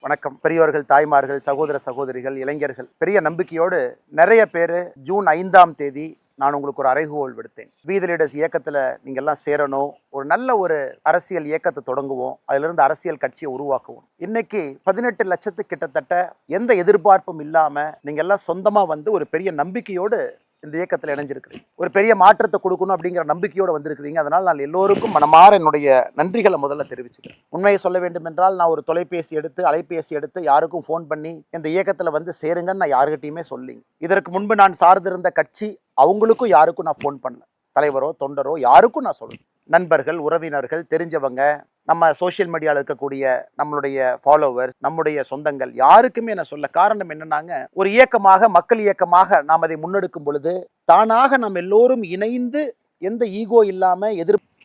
வணக்கம். பெரியோர்கள், தாய்மார்கள், சகோதர சகோதரிகள், இளைஞர்கள் பெரிய நம்பிக்கையோடு நிறைய பேர் ஜூன் 5ஆம் தேதி நான் உங்களுக்கு ஒரு அறைகூவல் விடுத்தேன். வீதி லீடர்ஸ் இயக்கத்தில் நீங்கள் எல்லாம் சேரணும், ஒரு நல்ல ஒரு அரசியல் இயக்கத்தை தொடங்குவோம், அதிலிருந்து அரசியல் கட்சியை உருவாக்குவோம். இன்னைக்கு 18 லட்சத்துக்கு கிட்டத்தட்ட எந்த எதிர்பார்ப்பும் இல்லாமல் நீங்கள் எல்லாம் சொந்தமாக வந்து ஒரு பெரிய நம்பிக்கையோடு இந்த இயக்கத்தில் இணைஞ்சிருக்கிறீங்க. ஒரு பெரிய மாற்றத்தை கொடுக்கணும் அப்படிங்கிற நம்பிக்கையோடு வந்திருக்கிறீங்க. அதனால் நான் எல்லோருக்கும் மனமாற என்னுடைய நன்றிகளை முதல்ல தெரிவிச்சுக்கிறேன். உண்மையை சொல்ல வேண்டும் என்றால், நான் ஒரு தொலைபேசி எடுத்து அலைபேசி எடுத்து யாருக்கும் ஃபோன் பண்ணி இந்த இயக்கத்தில் வந்து சேருங்கன்னு நான் யாருக்கிட்டையுமே சொல்லிங்க. இதற்கு முன்பு நான் சார்ந்திருந்த கட்சி அவங்களுக்கும் யாருக்கும் நான் ஃபோன் பண்ணல. தலைவரோ தொண்டரோ யாருக்கும் நான் சொல்லுவேன். நண்பர்கள், உறவினர்கள், தெரிஞ்சவங்க, நம்ம சோசியல் மீடியாவில் இருக்கக்கூடிய நம்மளுடைய ஃபாலோவர்ஸ், நம்முடைய சொந்தங்கள் யாருக்குமே நான் சொல்ல. காரணம் என்னன்னாங்க, ஒரு இயக்கமாக, மக்கள் இயக்கமாக நாம் அதை முன்னெடுக்கும் பொழுது தானாக நாம் எல்லோரும் இணைந்து எந்த ஈகோ இல்லாம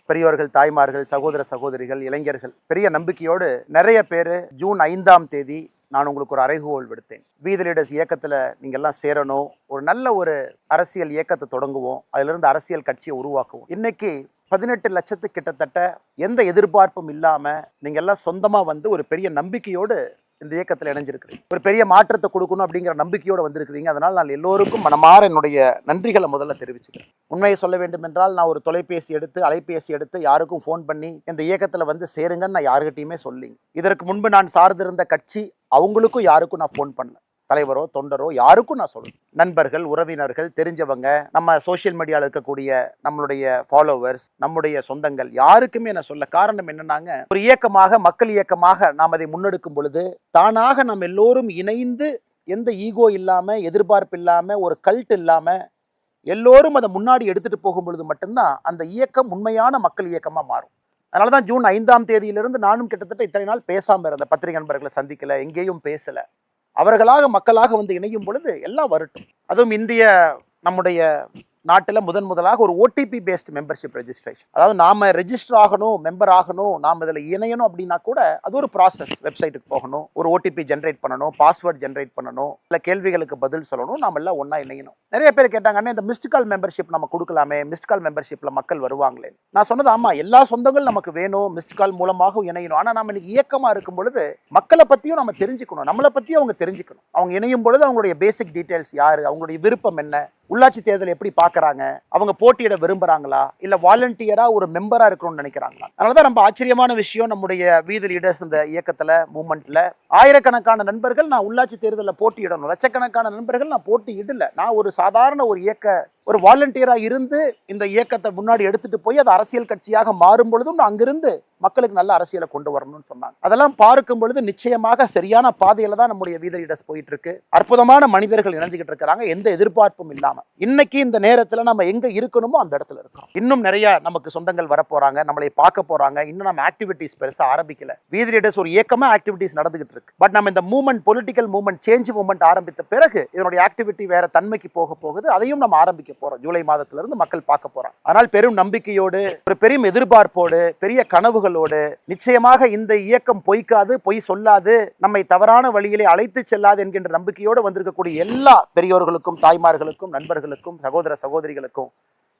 பெரியோர்கள், தாய்மார்கள், சகோதர சகோதரிகள், இளைஞர்கள் பெரிய நம்பிக்கையோடு நிறைய பேர் ஜூன் 5ஆம் தேதி நான் உங்களுக்கு ஒரு அறைகூவல் விடுத்தேன். வீதி லீடர்ஸ் இயக்கத்தில் நீங்கள் எல்லாம் சேரணும், ஒரு நல்ல ஒரு அரசியல் இயக்கத்தை தொடங்குவோம், அதிலிருந்து அரசியல் கட்சியை உருவாக்குவோம். இன்னைக்கு 18 லட்சத்துக்கு கிட்டத்தட்ட எந்த எதிர்பார்ப்பும் இல்லாமல் நீங்கள் எல்லாம் சொந்தமாக வந்து ஒரு பெரிய நம்பிக்கையோடு இந்த இயக்கத்தில் இணைஞ்சிருக்கிறீங்க. ஒரு பெரிய மாற்றத்தை கொடுக்கணும் அப்படிங்கிற நம்பிக்கையோடு வந்திருக்கிறீங்க. அதனால் நான் எல்லோருக்கும் மனமாற என்னுடைய நன்றிகளை முதல்ல தெரிவிச்சுக்கிறேன். உண்மையை சொல்ல வேண்டும் என்றால், நான் ஒரு தொலைபேசி எடுத்து அலைபேசி எடுத்து யாருக்கும் ஃபோன் பண்ணி இந்த இயக்கத்தில் வந்து சேருங்கன்னு நான் யாருக்கிட்டையுமே சொல்லிங்க. இதற்கு முன்பு நான் சார்ந்திருந்த கட்சி அவங்களுக்கும் யாருக்கும் நான் ஃபோன் பண்ணல. தலைவரோ தொண்டரோ யாருக்கும் நான் சொல்லுவேன். நண்பர்கள், உறவினர்கள், தெரிஞ்சவங்க, நம்ம சோசியல் மீடியாவில் இருக்கக்கூடிய நம்மளுடைய ஃபாலோவர்ஸ், நம்முடைய சொந்தங்கள் யாருக்குமே நான் சொல்ல. காரணம் என்னன்னாங்க, ஒரு இயக்கமாக, மக்கள் இயக்கமாக நாம் அதை முன்னெடுக்கும் பொழுது தானாக நாம் எல்லோரும் இணைந்து எந்த ஈகோ இல்லாம, எதிர்பார்ப்பு இல்லாம, ஒரு கல்ட் இல்லாம எல்லோரும் அதை முன்னாடி எடுத்துட்டு போகும் பொழுது மட்டும்தான் அந்த இயக்கம் உண்மையான மக்கள் இயக்கமா மாறும். அதனாலதான் ஜூன் 5ஆம் தேதியிலிருந்து நானும் கிட்டத்தட்ட இத்தனை நாள் பேசாம இருந்த, பத்திரிகை நண்பர்களை சந்திக்கல, எங்கேயும் பேசல. அவர்களாக மக்களாக வந்து இணையும் பொழுது எல்லாம் வரட்டும். அதுவும் இந்திய நம்முடைய நாட்டில் முதலாக ஒரு ஓடிபி பேஸ்ட் மெம்பர்ஷிப் ரெஜிஸ்ட்ரேஷன், அதாவது நாம ரெஜிஸ்டர் ஆகணும், மெம்பர் ஆகணும், நாம் இதில் இணையணும் அப்படின்னா கூட அது ஒரு ப்ராசஸ். வெப்சைட்டுக்கு போகணும், ஒரு ஓடிபி ஜென்ரேட் பண்ணணும், பாஸ்வேர்ட் ஜென்ரேட் பண்ணணும், இல்லை கேள்விகளுக்கு பதில் சொல்லணும், நாம எல்லாம் ஒன்றா இணையணும். நிறைய பேர் கேட்டாங்கன்னா, இந்த மிஸ்டு கால் மெம்பர்ஷிப் நம்ம கொடுக்கலாமே, மிஸ்டு கால் மெம்பர்ஷிப்பில் மக்கள் வருவாங்களே. நான் சொன்னது ஆமாம், எல்லா சொந்தங்களும் நமக்கு வேணும், மிஸ்டு கால் மூலமாக இணையணும். ஆனால் நம்ம இன்னைக்கு இயக்கமாக இருக்கும் பொழுது மக்களை பற்றியும் நம்ம தெரிஞ்சுக்கணும், நம்மளை பற்றியும் அவங்க தெரிஞ்சுக்கணும். அவங்க இணையும் பொழுது அவங்களுடைய பேசிக் டீட்டெயில்ஸ் யார், அவங்களுடைய விருப்பம் என்ன, உள்ளாட்சி தேர்தல் எப்படி பார்க்குறாங்க, அவங்க போட்டியிட விரும்புகிறாங்களா, இல்லை வாலண்டியராக ஒரு மெம்பராக இருக்கணும்னு நினைக்கிறாங்களா. அதனால தான் ரொம்ப ஆச்சரியமான விஷயம், நம்முடைய வீதி லீடர்ஸ் இந்த இயக்கத்தில், மூமெண்ட்டில் ஆயிரக்கணக்கான நண்பர்கள் நான் உள்ளாட்சி தேர்தலில் போட்டியிடணும், லட்சக்கணக்கான நண்பர்கள் நான் போட்டியிடல. நான் ஒரு சாதாரண ஒரு வாலண்டியராக இருந்து இந்த இயக்கத்தை முன்னாடி எடுத்துட்டு போய் அது அரசியல் கட்சியாக மாறும் பொழுதும் நான் அங்கிருந்து மக்களுக்கு நல்ல அரசியலை கொண்டு வரணும்னு சொன்னாங்க. அதெல்லாம் பார்க்கும் பொழுது நிச்சயமாக சரியான பாதையில தான் நம்முடைய வீதி லீடர்ஸ் போயிட்டு இருக்கு. அற்புதமான மனிதர்கள் இணைஞ்சுக்கிட்டு இருக்கிறாங்க, எந்த எதிர்பார்ப்பும் இல்லாம. இன்னைக்கு இந்த நேரத்துல நம்ம எங்க இருக்கணுமோ அந்த இடத்துல இருக்கோம். இன்னும் நிறைய நமக்கு சொந்தங்கள் வரப்போறாங்க, நம்மளை பார்க்க போறாங்க. இன்னும் நம்ம ஆக்டிவிட்டிஸ் பெருசா ஆரம்பிக்கல. வீதி லீடர்ஸ் ஒரு இயக்கமா ஆக்டிவிட்டிஸ் நடந்துகிட்டு இருக்கு. பட் நம்ம இந்த movement, political movement, change movement ஆரம்பித்த பிறகு இதனுடைய ஆக்டிவிட்டி வேற தன்மைக்கு போகுது. அதையும் நம்ம ஆரம்பிக்க போறோம். ஜூலை மாதத்திலிருந்து மக்கள் பார்க்க போறாங்க. ஆனால் பெரும் நம்பிக்கையோடு, ஒரு பெரிய எதிர்பார்ப்போடு, பெரிய கனவுகளோடு, நிச்சயமாக இந்த இயக்கம் பொய்க்காது, பொய் சொல்லாது, நம்மை தவறான வழியிலே அழைத்து செல்லாது என்கின்ற நம்பிக்கையோடு வந்திருக்கக்கூடிய எல்லா பெரியோர்களுக்கும், தாய்மார்களுக்கும், நண்பர்களுக்கும், சகோதர சகோதரிகளுக்கும்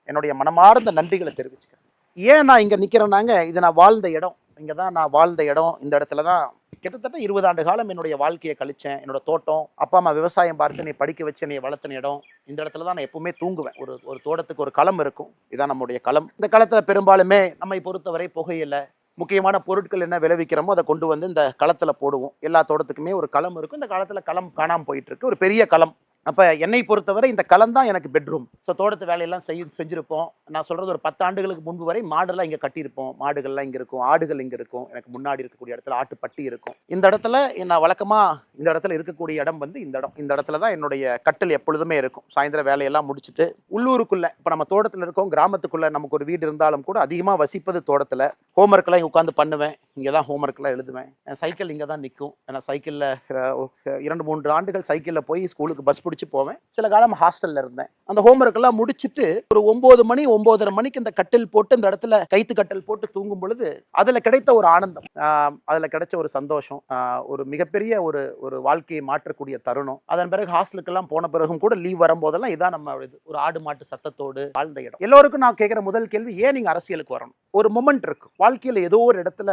என்னுடைய மனமார்ந்த நன்றிகளை தெரிவிச்சுக்கிறேன். ஏன் நான் இங்க நிக்கிறேன்னாங்க, இது நான் வாழ்ந்த இடம், இங்கதான் நான் வாழ்ந்த இடம். இந்த இடத்துல தான் கிட்டத்தட்ட 20 ஆண்டு காலம் என்னுடைய வாழ்க்கையை கழிச்சேன். என்னோட தோட்டம், அப்பா அம்மா விவசாயம் பார்த்து நீ படிக்க வச்சு நீ வளர்த்தின இடம். இந்த இடத்துல தான் நான் எப்பவுமே தூங்குவேன். ஒரு தோட்டத்துக்கு ஒரு களம் இருக்கும், இதான் நம்முடைய களம். இந்த களத்துல பெரும்பாலுமே நம்மை பொறுத்தவரை புகையில, முக்கியமான பொருட்கள் என்ன விளைவிக்கிறோமோ அதை கொண்டு வந்து இந்த களத்துல போடுவோம். எல்லா தோட்டத்துக்குமே ஒரு களம் இருக்கும். இந்த காலத்துல களம் காணாமல் போயிட்டு இருக்கு, ஒரு பெரிய களம். அப்போ என்னை பொறுத்தவரை இந்த களம் தான் எனக்கு பெட்ரூம். ஸோ தோட்டத்து வேலையெல்லாம் செஞ்சுருப்போம். நான் சொல்கிறது ஒரு 10 ஆண்டுகளுக்கு முன்பு வரை மாடெல்லாம் இங்கே கட்டியிருப்போம். மாடுகள்லாம் இங்கே இருக்கும், ஆடுகள் இங்கே இருக்கும். எனக்கு முன்னாடி இருக்கக்கூடிய இடத்துல ஆட்டுப்பட்டி இருக்கும். இந்த இடத்துல நான் வழக்கமாக இந்த இடத்துல இருக்கக்கூடிய இடம் வந்து இந்த இடத்துல தான் என்னுடைய கட்டில் எப்பொழுதுமே இருக்கும். சாயந்தரம் வேலையெல்லாம் முடிச்சுட்டு உள்ளூருக்குள்ளே, இப்போ நம்ம தோட்டத்தில் இருக்கோம், கிராமத்துக்குள்ளே நமக்கு ஒரு வீடு இருந்தாலும் கூட அதிகமாக வசிப்பது தோட்டத்தில். ஹோம்ஒர்க்கெல்லாம் இங்கே உட்காந்து பண்ணுவேன், இங்கே தான் ஹோம்ஒர்க்கெலாம் எழுதுவேன். சைக்கிள் இங்கே தான் நிற்கும். ஏன்னா சைக்கிளில் 2-3 ஆண்டுகள் சைக்கிளில் போய் ஸ்கூலுக்கு பஸ் பிடிச்சி போவேன். சில காலம் ஹாஸ்டல்ல இருந்தேன். அந்த ஹோம்ஒர்க் எல்லாம் முடிச்சுட்டு ஒரு 9 மணி 9:30 மணிக்கு இந்த கட்டில் போட்டு இந்த இடத்துல கைத்து கட்டில் போட்டு தூங்கும் பொழுது அதுல கிடைத்த ஒரு ஆனந்தம், அதுல கிடைச்ச ஒரு சந்தோஷம், ஒரு மிகப்பெரிய ஒரு வாழ்க்கையை மாற்றக்கூடிய தருணம். அதன் பிறகு ஹாஸ்டலுக்கெல்லாம் போன பிறகும் கூட லீவ் வரும்போதெல்லாம் இதான் நம்ம ஒரு ஆடு மாட்டு சத்தத்தோடு வாழ்ந்த இடம். எல்லோருக்கும் நான் கேட்கிற முதல் கேள்வி, ஏன் நீங்க அரசியலுக்கு வரணும்? ஒரு மொமெண்ட் இருக்கு வாழ்க்கையில, ஏதோ ஒரு இடத்துல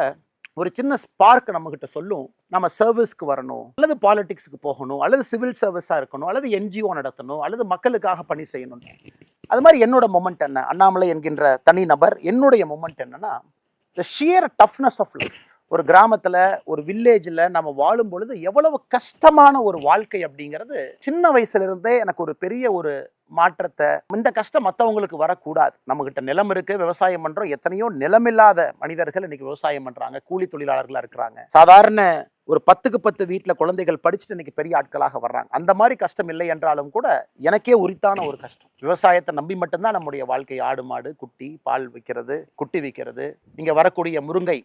ஒரு சின்ன ஸ்பார்க் நம்ம கிட்ட சொல்லும், நம்ம சர்வீஸ்க்கு வரணும், அல்லது பாலிடிக்ஸ்க்கு போகணும், அல்லது சிவில் சர்வீஸா இருக்கணும், அல்லது என்ஜிஓ நடத்தணும், அல்லது மக்களுக்காக பணி செய்யணும். அது மாதிரி என்னோட மொமெண்ட் என்ன, அண்ணாமலை என்கின்ற தனி நபர் என்னுடைய மொமெண்ட் என்னன்னா, the shear toughness of life. ஒரு கிராமத்துல, ஒரு வில்லேஜ்ல நம்ம வாழும் பொழுது எவ்வளவு கஷ்டமான ஒரு வாழ்க்கை அப்படிங்கிறது சின்ன வயசுல இருந்தே எனக்கு ஒரு பெரிய ஒரு மாற்றத்தை, இந்த கஷ்டம் மற்றவங்களுக்கு வரக்கூடாது. நம்ம கிட்ட நிலம் இருக்கு, விவசாயம் பண்றோம். எத்தனையோ நிலமில்லாத மனிதர்கள் இன்னைக்கு விவசாயம் பண்றாங்க, கூலி தொழிலாளர்களா இருக்கிறாங்க. சாதாரண ஒரு 10க்கு 10 வீட்டில் குழந்தைகள் படிச்சுட்டு இன்னைக்கு பெரிய ஆட்களாக வர்றாங்க. அந்த மாதிரி கஷ்டம் இல்லை என்றாலும் கூட எனக்கே உரித்தான ஒரு கஷ்டம். விவசாயத்தை நம்பி மட்டும்தான் நம்முடைய வாழ்க்கை. ஆடு மாடு, குட்டி, பால் விற்கிறது, குட்டி விற்கிறது. இங்க வரக்கூடிய முருங்கை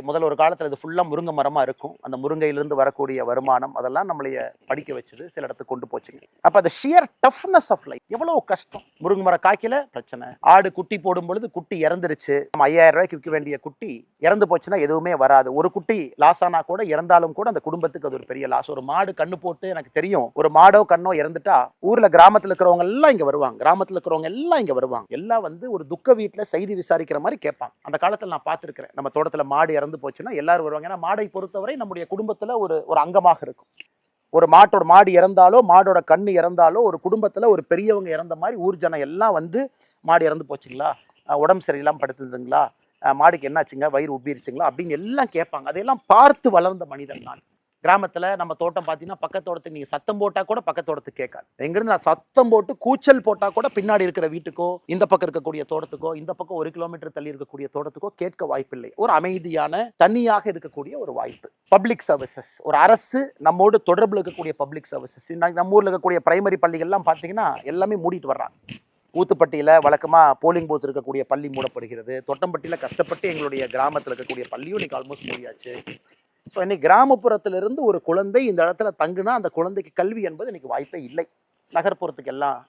முதல் ஒரு காலத்துல இது ஃபுல்லா முருங்கை மரமா இருக்கும். அந்த முருங்கையிலிருந்து வரக்கூடிய வருமானம் அதெல்லாம் நம்மளைய படிக்க வச்சது, சில இடத்துக்கு கொண்டு போச்சுங்க. அப்ப அந்த ஷியர் டஃப்னஸ் ஆஃப் லைஃப் எவ்வளவு கஷ்டம். முருங்கை மரம் காய்க்கல பிரச்சனை, ஆடு குட்டி போடும் பொழுது குட்டி இறந்துருச்சு, நம்ம 5000 ரூபாய்க்கு விற்க வேண்டிய குட்டி இறந்து போச்சுன்னா எதுவுமே வராது. ஒரு குட்டி லாஸ் ஆனா கூட, இறந்தாலும் கூட அந்த குடும்பத்துக்கு அது ஒரு பெரிய லாஸ். ஒரு மாடு கண்ணு போட்டு, எனக்கு தெரியும், ஒரு மாடோ கண்ணோ இறந்துட்டா ஊர்ல கிராமத்துல இருக்கிறவங்க எல்லாம் இங்க வருவாங்க, கிராமத்துல இருக்கிறவங்க எல்லாம் இங்க வருவாங்க. எல்லாம் வந்து ஒரு துக்க வீட்டுல செய்தி விசாரிக்கிற மாதிரி கேட்பாங்க. அந்த காலத்துல நான் பார்த்திருக்கிறேன். நம்ம தோட்டத்துல மாடு இறந்து போச்சுன்னா எல்லாரும் வருவாங்க. ஏன்னா மாடை பொறுத்தவரை நம்முடைய குடும்பத்துல ஒரு அங்கமாக இருக்கும். ஒரு மாடு இறந்தாலோ, மாடோட கண்ணு இறந்தாலோ, ஒரு குடும்பத்துல ஒரு பெரியவங்க இறந்த மாதிரி ஊர் ஜனம் எல்லாம் வந்து, மாடு இறந்து போச்சுங்களா, உடம்பு சரியில்லாம படுத்துதுங்களா, மாடுக்கு என்னாச்சுங்க, வயிறு உப்பிருச்சுங்களா அப்படின்னு எல்லாம் கேட்பாங்க. அதையெல்லாம் பார்த்து வளர்ந்த மனிதன் நான். கிராமத்துல நம்ம தோட்டம் பார்த்தீங்கன்னா, பக்கத்தோட்டத்துக்கு நீங்க சத்தம் போட்டா கூட பக்கத்தோட்டத்துக்கு கேட்காது. எங்கிருந்து நான் சத்தம் போட்டு கூச்சல் போட்டா கூட பின்னாடி இருக்கிற வீட்டுக்கோ, இந்த பக்கம் இருக்கக்கூடிய தோட்டத்துக்கோ, இந்த பக்கம் 1 கிலோமீட்டர் தள்ளி இருக்கக்கூடிய தோட்டத்துக்கோ கேட்க வாய்ப்பில்லை. ஒரு அமைதியான, தனியாக இருக்கக்கூடிய ஒரு வாய்ப்பு. பப்ளிக் சர்வீசஸ், ஒரு அரசு நம்மோடு தொடர்புல இருக்கக்கூடிய பப்ளிக் சர்வீசஸ். நம்ம ஊர்ல இருக்கக்கூடிய பிரைமரி பள்ளிகள்லாம் பார்த்தீங்கன்னா எல்லாமே மூடிட்டு வர்றாங்க. ஊத்துப்பட்டியில வழக்கமா போலிங் பூத் இருக்கக்கூடிய பள்ளி மூடப்படுகிறது. தொட்டம்பட்டியில கஷ்டப்பட்டு எங்களுடைய கிராமத்தில் இருக்கக்கூடிய பள்ளியும் இன்னைக்கு ஆல்மோஸ்ட் மூடியாச்சு. ஸோ இன்னைக்கு கிராமப்புறத்திலிருந்து ஒரு குழந்தை இந்த இடத்துல தங்குனா அந்த குழந்தைக்கு கல்வி என்பது இன்னைக்கு வாய்ப்பே இல்லை. நகர்ப்புறத்துக்கு எல்லாம்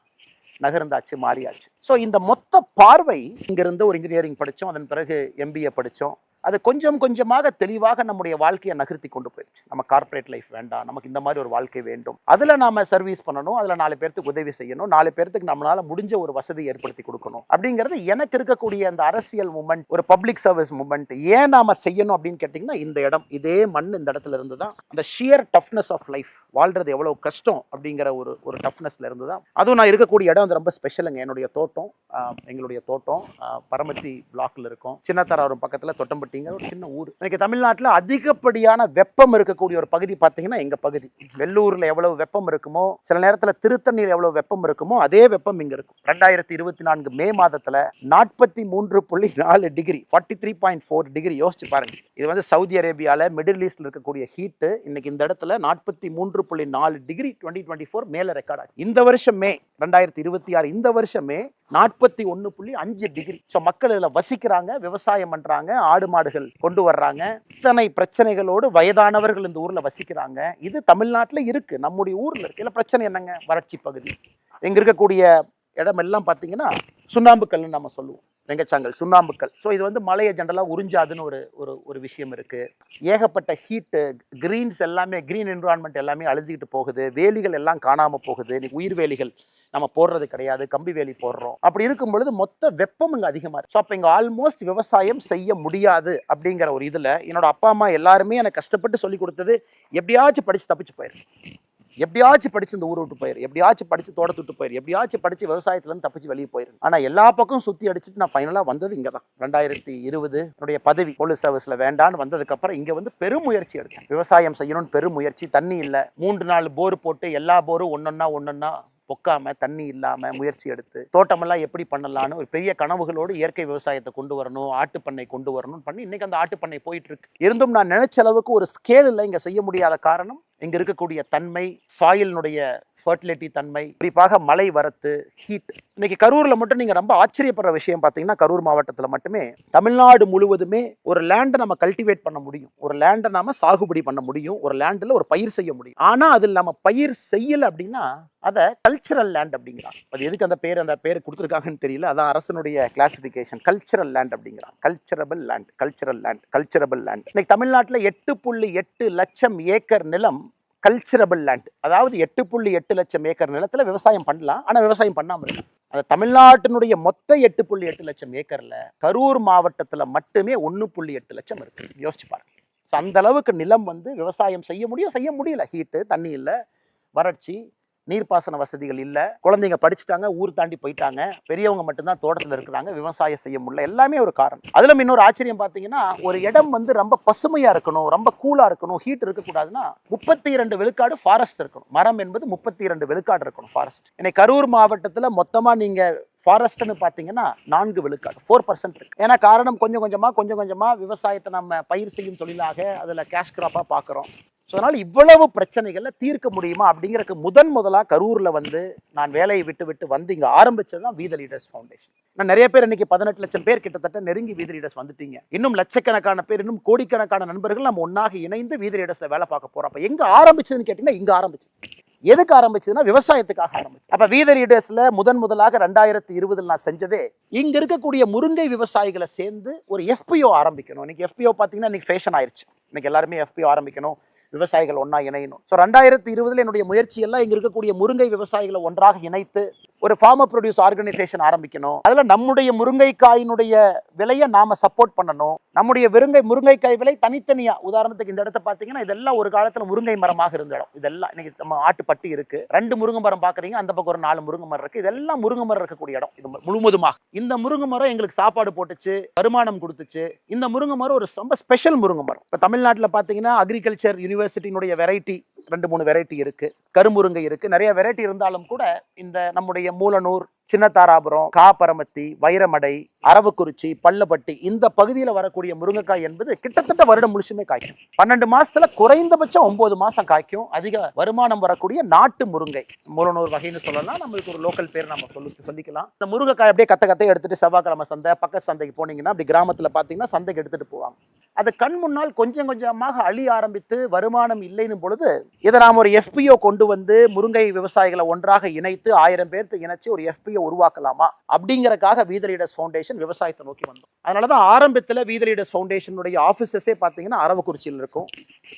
நகர்ந்தாச்சு, மாறியாச்சு. ஸோ இந்த மொத்த பார்வை, இங்கிருந்து ஒரு இன்ஜினியரிங் படித்தோம், அதன் பிறகு MBA படித்தோம். அது கொஞ்சம் கொஞ்சமாக தெளிவாக நம்முடைய வாழ்க்கையை நகர்த்தி கொண்டு போயிடுச்சு. நம்ம கார்பரேட் லைஃப் வேண்டாம், நமக்கு இந்த மாதிரி ஒரு வாழ்க்கை வேண்டும். அதுல நாம சர்வீஸ் பண்ணணும், அதுல 4 பேருக்கு உதவி செய்யணும், 4 பேருக்கு நம்மளால முடிஞ்ச ஒரு வசதி ஏற்படுத்தி கொடுக்கணும் அப்படிங்கிறது எனக்கு இருக்கக்கூடிய அந்த அரசியல் மூமெண்ட், ஒரு பப்ளிக் சர்வீஸ் மூமெண்ட். ஏன் நாம செய்யணும் அப்படின்னு கேட்டீங்கன்னா, இந்த இடம், இதே மண், இந்த இடத்துல இருந்து தான் அந்த ஷியர் டஃப்னஸ் ஆஃப் லைஃப், வாழ்றது எவ்வளவு கஷ்டம் அப்படிங்கிற ஒரு டஃப்னஸ்ல இருந்து தான். அதுவும் நான் இருக்கக்கூடிய இடம் ரொம்ப ஸ்பெஷலுங்க. என்னுடைய தோட்டம், எங்களுடைய தோட்டம் பரமத்தி பிளாக்ல இருக்கும். சின்னத்தராவரம் பக்கத்துல தொட்டம்பட்டிங்கிற ஒரு சின்ன ஊர். இன்னைக்கு தமிழ்நாட்டில் அதிகப்படியான வெப்பம் இருக்கக்கூடிய ஒரு பகுதி பார்த்தீங்கன்னா எங்க பகுதி. வெள்ளூர்ல எவ்வளவு வெப்பம் இருக்குமோ, சில நேரத்தில் திருத்தணியில் எவ்வளவு வெப்பம் இருக்குமோ, அதே வெப்பம் இங்க இருக்கும். 2024 மே மாதத்துல 43.4 டிகிரி, 43.4 டிகிரி. யோசிச்சு பாருங்க. இது வந்து சவுதி அரேபியால, மிடில் ஈஸ்ட்ல இருக்கக்கூடிய ஹீட் இன்னைக்கு இந்த இடத்துல 43.4 டிகிரி 2024 மேல ரெக்கார்ட் ஆச்சு. இந்த வருஷம் மே 2026, இந்த வருஷமே 41.5 டிகிரி. ஸோ மக்கள் இதில் வசிக்கிறாங்க, விவசாயம் பண்றாங்க, ஆடு மாடுகள் கொண்டு வர்றாங்க. இத்தனை பிரச்சனைகளோடு வயதானவர்கள் இந்த ஊர்ல வசிக்கிறாங்க. இது தமிழ்நாட்டில் இருக்கு, நம்முடைய ஊர்ல இருக்கு. இல்லை பிரச்சனை என்னங்க, வறட்சி பகுதி. எங்க இருக்கக்கூடிய இடம் எல்லாம் பார்த்தீங்கன்னா சுண்ணாம்பு கல்னு நம்ம சொல்லுவோம், வெங்கச்சாங்கல், சுண்ணாம்புக்கல். ஸோ இது வந்து மலையை ஜென்ரலாக உறிஞ்சாதுன்னு ஒரு விஷயம் இருக்கு. ஏகப்பட்ட ஹீட்டு, கிரீன்ஸ் எல்லாமே, கிரீன் என்விரான்மெண்ட் எல்லாமே அழிஞ்சிக்கிட்டு போகுது. வேலிகள் எல்லாம் காணாமல் போகுது. இன்னைக்கு உயிர் வேலிகள் நம்ம போடுறது கிடையாது, கம்பி வேலி போடுறோம். அப்படி இருக்கும் பொழுது மொத்த வெப்பம் இங்கே அதிகமாக இருக்கு. ஸோ அப்போ இங்கே ஆல்மோஸ்ட் விவசாயம் செய்ய முடியாது அப்படிங்கிற ஒரு இதில் என்னோட அப்பா அம்மா எல்லாருமே எனக்கு கஷ்டப்பட்டு சொல்லி கொடுத்தது, எப்படியாச்சும் படித்து தப்பிச்சு போயிரு, எப்படியாச்சும் படிச்சு இந்த ஊரை விட்டு போயிரு, எப்படியாச்சும் படிச்சு தோட்டத்தை விட்டு போயிரு, எப்படியாச்சும் படிச்சு விவசாயத்துல இருந்து தப்பிச்சு வெளியே போயிரு. ஆனா எல்லா பக்கம் சுத்தி அடிச்சுட்டு நான் ஃபைனலா வந்தது இங்க தான். 2020 என்னுடைய பதவி போலீஸ் சர்வீஸ்ல வேண்டான்னு வந்ததுக்கு அப்புறம் இங்க வந்து பெருமுயற்சி எடுத்தேன். விவசாயம் செய்யணும்னு பெருமுயற்சி. தண்ணி இல்லை, 3-4 போர் போட்டு எல்லா போரும் ஒன்னொன்னா பொக்காம, தண்ணி இல்லாம முயற்சி எடுத்து தோட்டமெல்லாம் எப்படி பண்ணலான்னு ஒரு பெரிய கனவுகளோடு இயற்கை விவசாயத்தை கொண்டு வரணும், ஆட்டுப்பண்ணை கொண்டு வரணும்னு பண்ணி இன்னைக்கு அந்த ஆட்டுப்பண்ணை போயிட்டு இருக்கு. இருந்தும் நான் நினைச்ச அளவுக்கு ஒரு ஸ்கேலில் இங்க செய்ய முடியாத காரணம், இங்க இருக்கக்கூடிய தன்மை, சாயிலினுடைய ஃபர்டிலிட்டி தன்மை, குறிப்பாக மழை வரத்து, ஹீட். இன்னைக்கு கரூர்ல மட்டும் நீங்க ரொம்ப ஆச்சரியப்படுற விஷயம் பார்த்தீங்கன்னா, கரூர் மாவட்டத்துல மட்டுமே தமிழ்நாடு முழுவதுமே ஒரு லேண்டை நம்ம கல்டிவேட் பண்ண முடியும், ஒரு லேண்டை நாம சாகுபடி பண்ண முடியும், ஒரு லேண்டில் ஒரு பயிர் செய்ய முடியும். ஆனா அதில் நம்ம பயிர் செய்யல அப்படின்னா அதை கல்ச்சரல் லேண்ட் அப்படிங்கிறாங்க. அது எதுக்கு அந்த பேர் கொடுத்துருக்காங்கன்னு தெரியல. அதான் அரசனுடைய கிளாசிபிகேஷன், கல்ச்சரல் லேண்ட் அப்படிங்கிறாங்க. கல்ச்சரபிள் லேண்ட், கல்ச்சரல் லேண்ட், கல்ச்சரபிள் லேண்ட். இன்னைக்கு தமிழ்நாட்டில் 8.8 லட்சம் ஏக்கர் நிலம் கல்ச்சரபிள் லேண்ட். அதாவது 8.8 லட்சம் ஏக்கர் நிலத்துல விவசாயம் பண்ணலாம், ஆனா விவசாயம் பண்ணாம இருக்கு. அந்த தமிழ்நாட்டினுடைய மொத்த 8.8 லட்சம் ஏக்கர்ல கரூர் மாவட்டத்துல மட்டுமே 1.8 லட்சம் இருக்கு. யோசிச்சு பாருங்க. ஸோ அந்த அளவுக்கு நிலம் வந்து விவசாயம் செய்ய முடியல. ஹீட்டு, தண்ணி இல்லை, வறட்சி, நீர்ப்பாசன வசதிகள் இல்லை, குழந்தைங்க படிச்சுட்டாங்க, ஊர் தாண்டி போயிட்டாங்க, பெரியவங்க மட்டும்தான் தோட்டத்தில் இருக்கிறாங்க, விவசாயம் செய்ய முடியல. எல்லாமே ஒரு காரணம். அதுல இன்னொரு ஆச்சரியம் பார்த்தீங்கன்னா, ஒரு இடம் வந்து ரொம்ப பசுமையா இருக்கணும், ரொம்ப கூலா இருக்கணும், ஹீட் இருக்கக்கூடாதுன்னா 32 விழுக்காடு ஃபாரஸ்ட் இருக்கணும். மரம் என்பது 32 விழுக்காடு இருக்கணும் ஃபாரஸ்ட். இன்னைக்கு கரூர் மாவட்டத்தில் மொத்தமா நீங்க ஃபாரஸ்ட்னு பார்த்தீங்கன்னா 4 விழுக்காடு, 4% இருக்கு. ஏன்னா காரணம் கொஞ்சம் கொஞ்சமா விவசாயத்தை நம்ம பயிர் செய்யும் தொழிலாக அதில் கேஷ் கிராப்பாக பார்க்குறோம். ஸோ அதனால் இவ்வளவு பிரச்சனைகளை தீர்க்க முடியுமா அப்படிங்கிறதுக்கு முதலாக கரூரில் வந்து நான் வேலையை விட்டு வந்து இங்கே ஆரம்பிச்சது தான் வி த லீடர்ஸ் ஃபவுண்டேஷன். நான் நிறைய பேர் இன்னைக்கு 18 லட்சம் பேர் கிட்டத்தட்ட நெருங்கி வி த லீடர்ஸ் வந்துட்டீங்க. இன்னும் லட்சக்கணக்கான பேர், இன்னும் கோடிக்கணக்கான நண்பர்கள் நம்ம ஒன்றாக இணைந்து வி த லீடர்ஸில் வேலை பார்க்க போகிறோம். அப்போ எங்கே ஆரம்பிச்சதுன்னு கேட்டிங்கன்னா இங்கே ஆரம்பிச்சது. எதுக்கு ஆரம்பிச்சதுன்னா விவசாயத்துக்காக ஆரம்பிச்சு. அப்ப வி த லீடர்ஸ்ல முதலாக 2020 நான் செஞ்சதே இங்க இருக்கக்கூடிய முருங்கை விவசாயிகளை சேர்ந்து ஒரு FPO ஆரம்பிக்கணும். இன்னைக்கு FPO பாத்தீங்கன்னா இன்னைக்கு ஃபேஷன் ஆயிருச்சு. இன்னைக்கு எல்லாருமே FPO ஆரம்பிக்கணும், விவசாயிகள் ஒன்னா இணையணும். ஸோ 2020 என்னுடைய முயற்சி எல்லாம் இங்க இருக்கக்கூடிய முருங்கை விவசாயிகளை ஒன்றாக இணைத்து ஒரு ஃபார்மர் ப்ரொடியூஸ் ஆர்கனைசேஷன் ஆரம்பிக்கணும். அதுல நம்முடைய முருங்கைக்காயினுடைய விலையை நாம சப்போர்ட் பண்ணணும். நம்முடைய முருங்கைக்காய் விலை தனித்தனியா, உதாரணத்துக்கு இந்த இடத்த பாத்தீங்கன்னா இதெல்லாம் ஒரு காலத்துல முருங்கை மரமாக இருந்த இடம். இதெல்லாம் இன்னைக்கு நம்ம ஆட்டுப்பட்டி இருக்கு, 2 முருங்கை மரம் பாக்குறீங்க, அந்த பக்கம் ஒரு 4 முருங்கை மரம் இருக்கு. இதெல்லாம் முருங்கை மரம் இருக்கக்கூடிய இடம். இது முழுவதுமாக இந்த முருங்கை மரம் எங்களுக்கு சாப்பாடு போட்டுச்சு, வருமானம் கொடுத்துச்சு. இந்த முருங்கை மரம் ஒரு ரொம்ப ஸ்பெஷல் முருங்கை மரம். இப்ப தமிழ்நாட்டில் பாத்தீங்கன்னா அக்ரிகல்ச்சர் யூனிவர்சிட்டியினுடைய வெரைட்டி 2-3 வெரைட்டி இருக்கு, கருமுருங்கை இருக்கு, நிறைய வெரைட்டி இருந்தாலும் கூட இந்த நம்முடைய மூலனூர், சின்னதாராபுரம், காப்பரமத்தி, வைரமடை, அரவக்குறிச்சி, பள்ளப்பட்டி இந்த பகுதியில் வரக்கூடிய முருங்கைக்காய் என்பது கிட்டத்தட்ட வருடம் முழுசுமே காய்க்கும். 12 மாசத்துல குறைந்தபட்சம் 9 மாசம் காய்க்கும். அதிக வருமானம் வரக்கூடிய நாட்டு முருங்கை, மூலனூர் வகைன்னு சொல்லலாம். நம்மளுக்கு ஒரு லோக்கல் பேர் நம்ம சொல்லிக்கலாம். இந்த முருங்கைக்காய் அப்படியே கத்த எடுத்துட்டு செவ்வாய்க்கிழமை சந்தை, பக்க சந்தைக்கு போனீங்கன்னா அப்படி கிராமத்துல பாத்தீங்கன்னா சந்தைக்கு எடுத்துட்டு போவாங்க. அது கண் முன்னால் கொஞ்சம் கொஞ்சமாக அழிய ஆரம்பித்து வருமானம் இல்லைன்னு பொழுது இதை நாம் ஒரு FPO கொண்டு வந்து முருங்கை விவசாயிகளை ஒன்றாக இணைத்து 1000 பேர்த்து இணைச்சு ஒரு FPO உருவாக்கலாமா அப்படிங்கறக்காக வி த லீடர்ஸ் ஃபவுண்டேஷன் விவசாயத்தை நோக்கி வந்தோம். அதனாலதான் ஆரம்பத்தில் வி த லீடர்ஸ் ஃபவுண்டேஷனுடைய ஆபீசஸே பார்த்தீங்கன்னா அரவக்குறிச்சியில் இருக்கும்,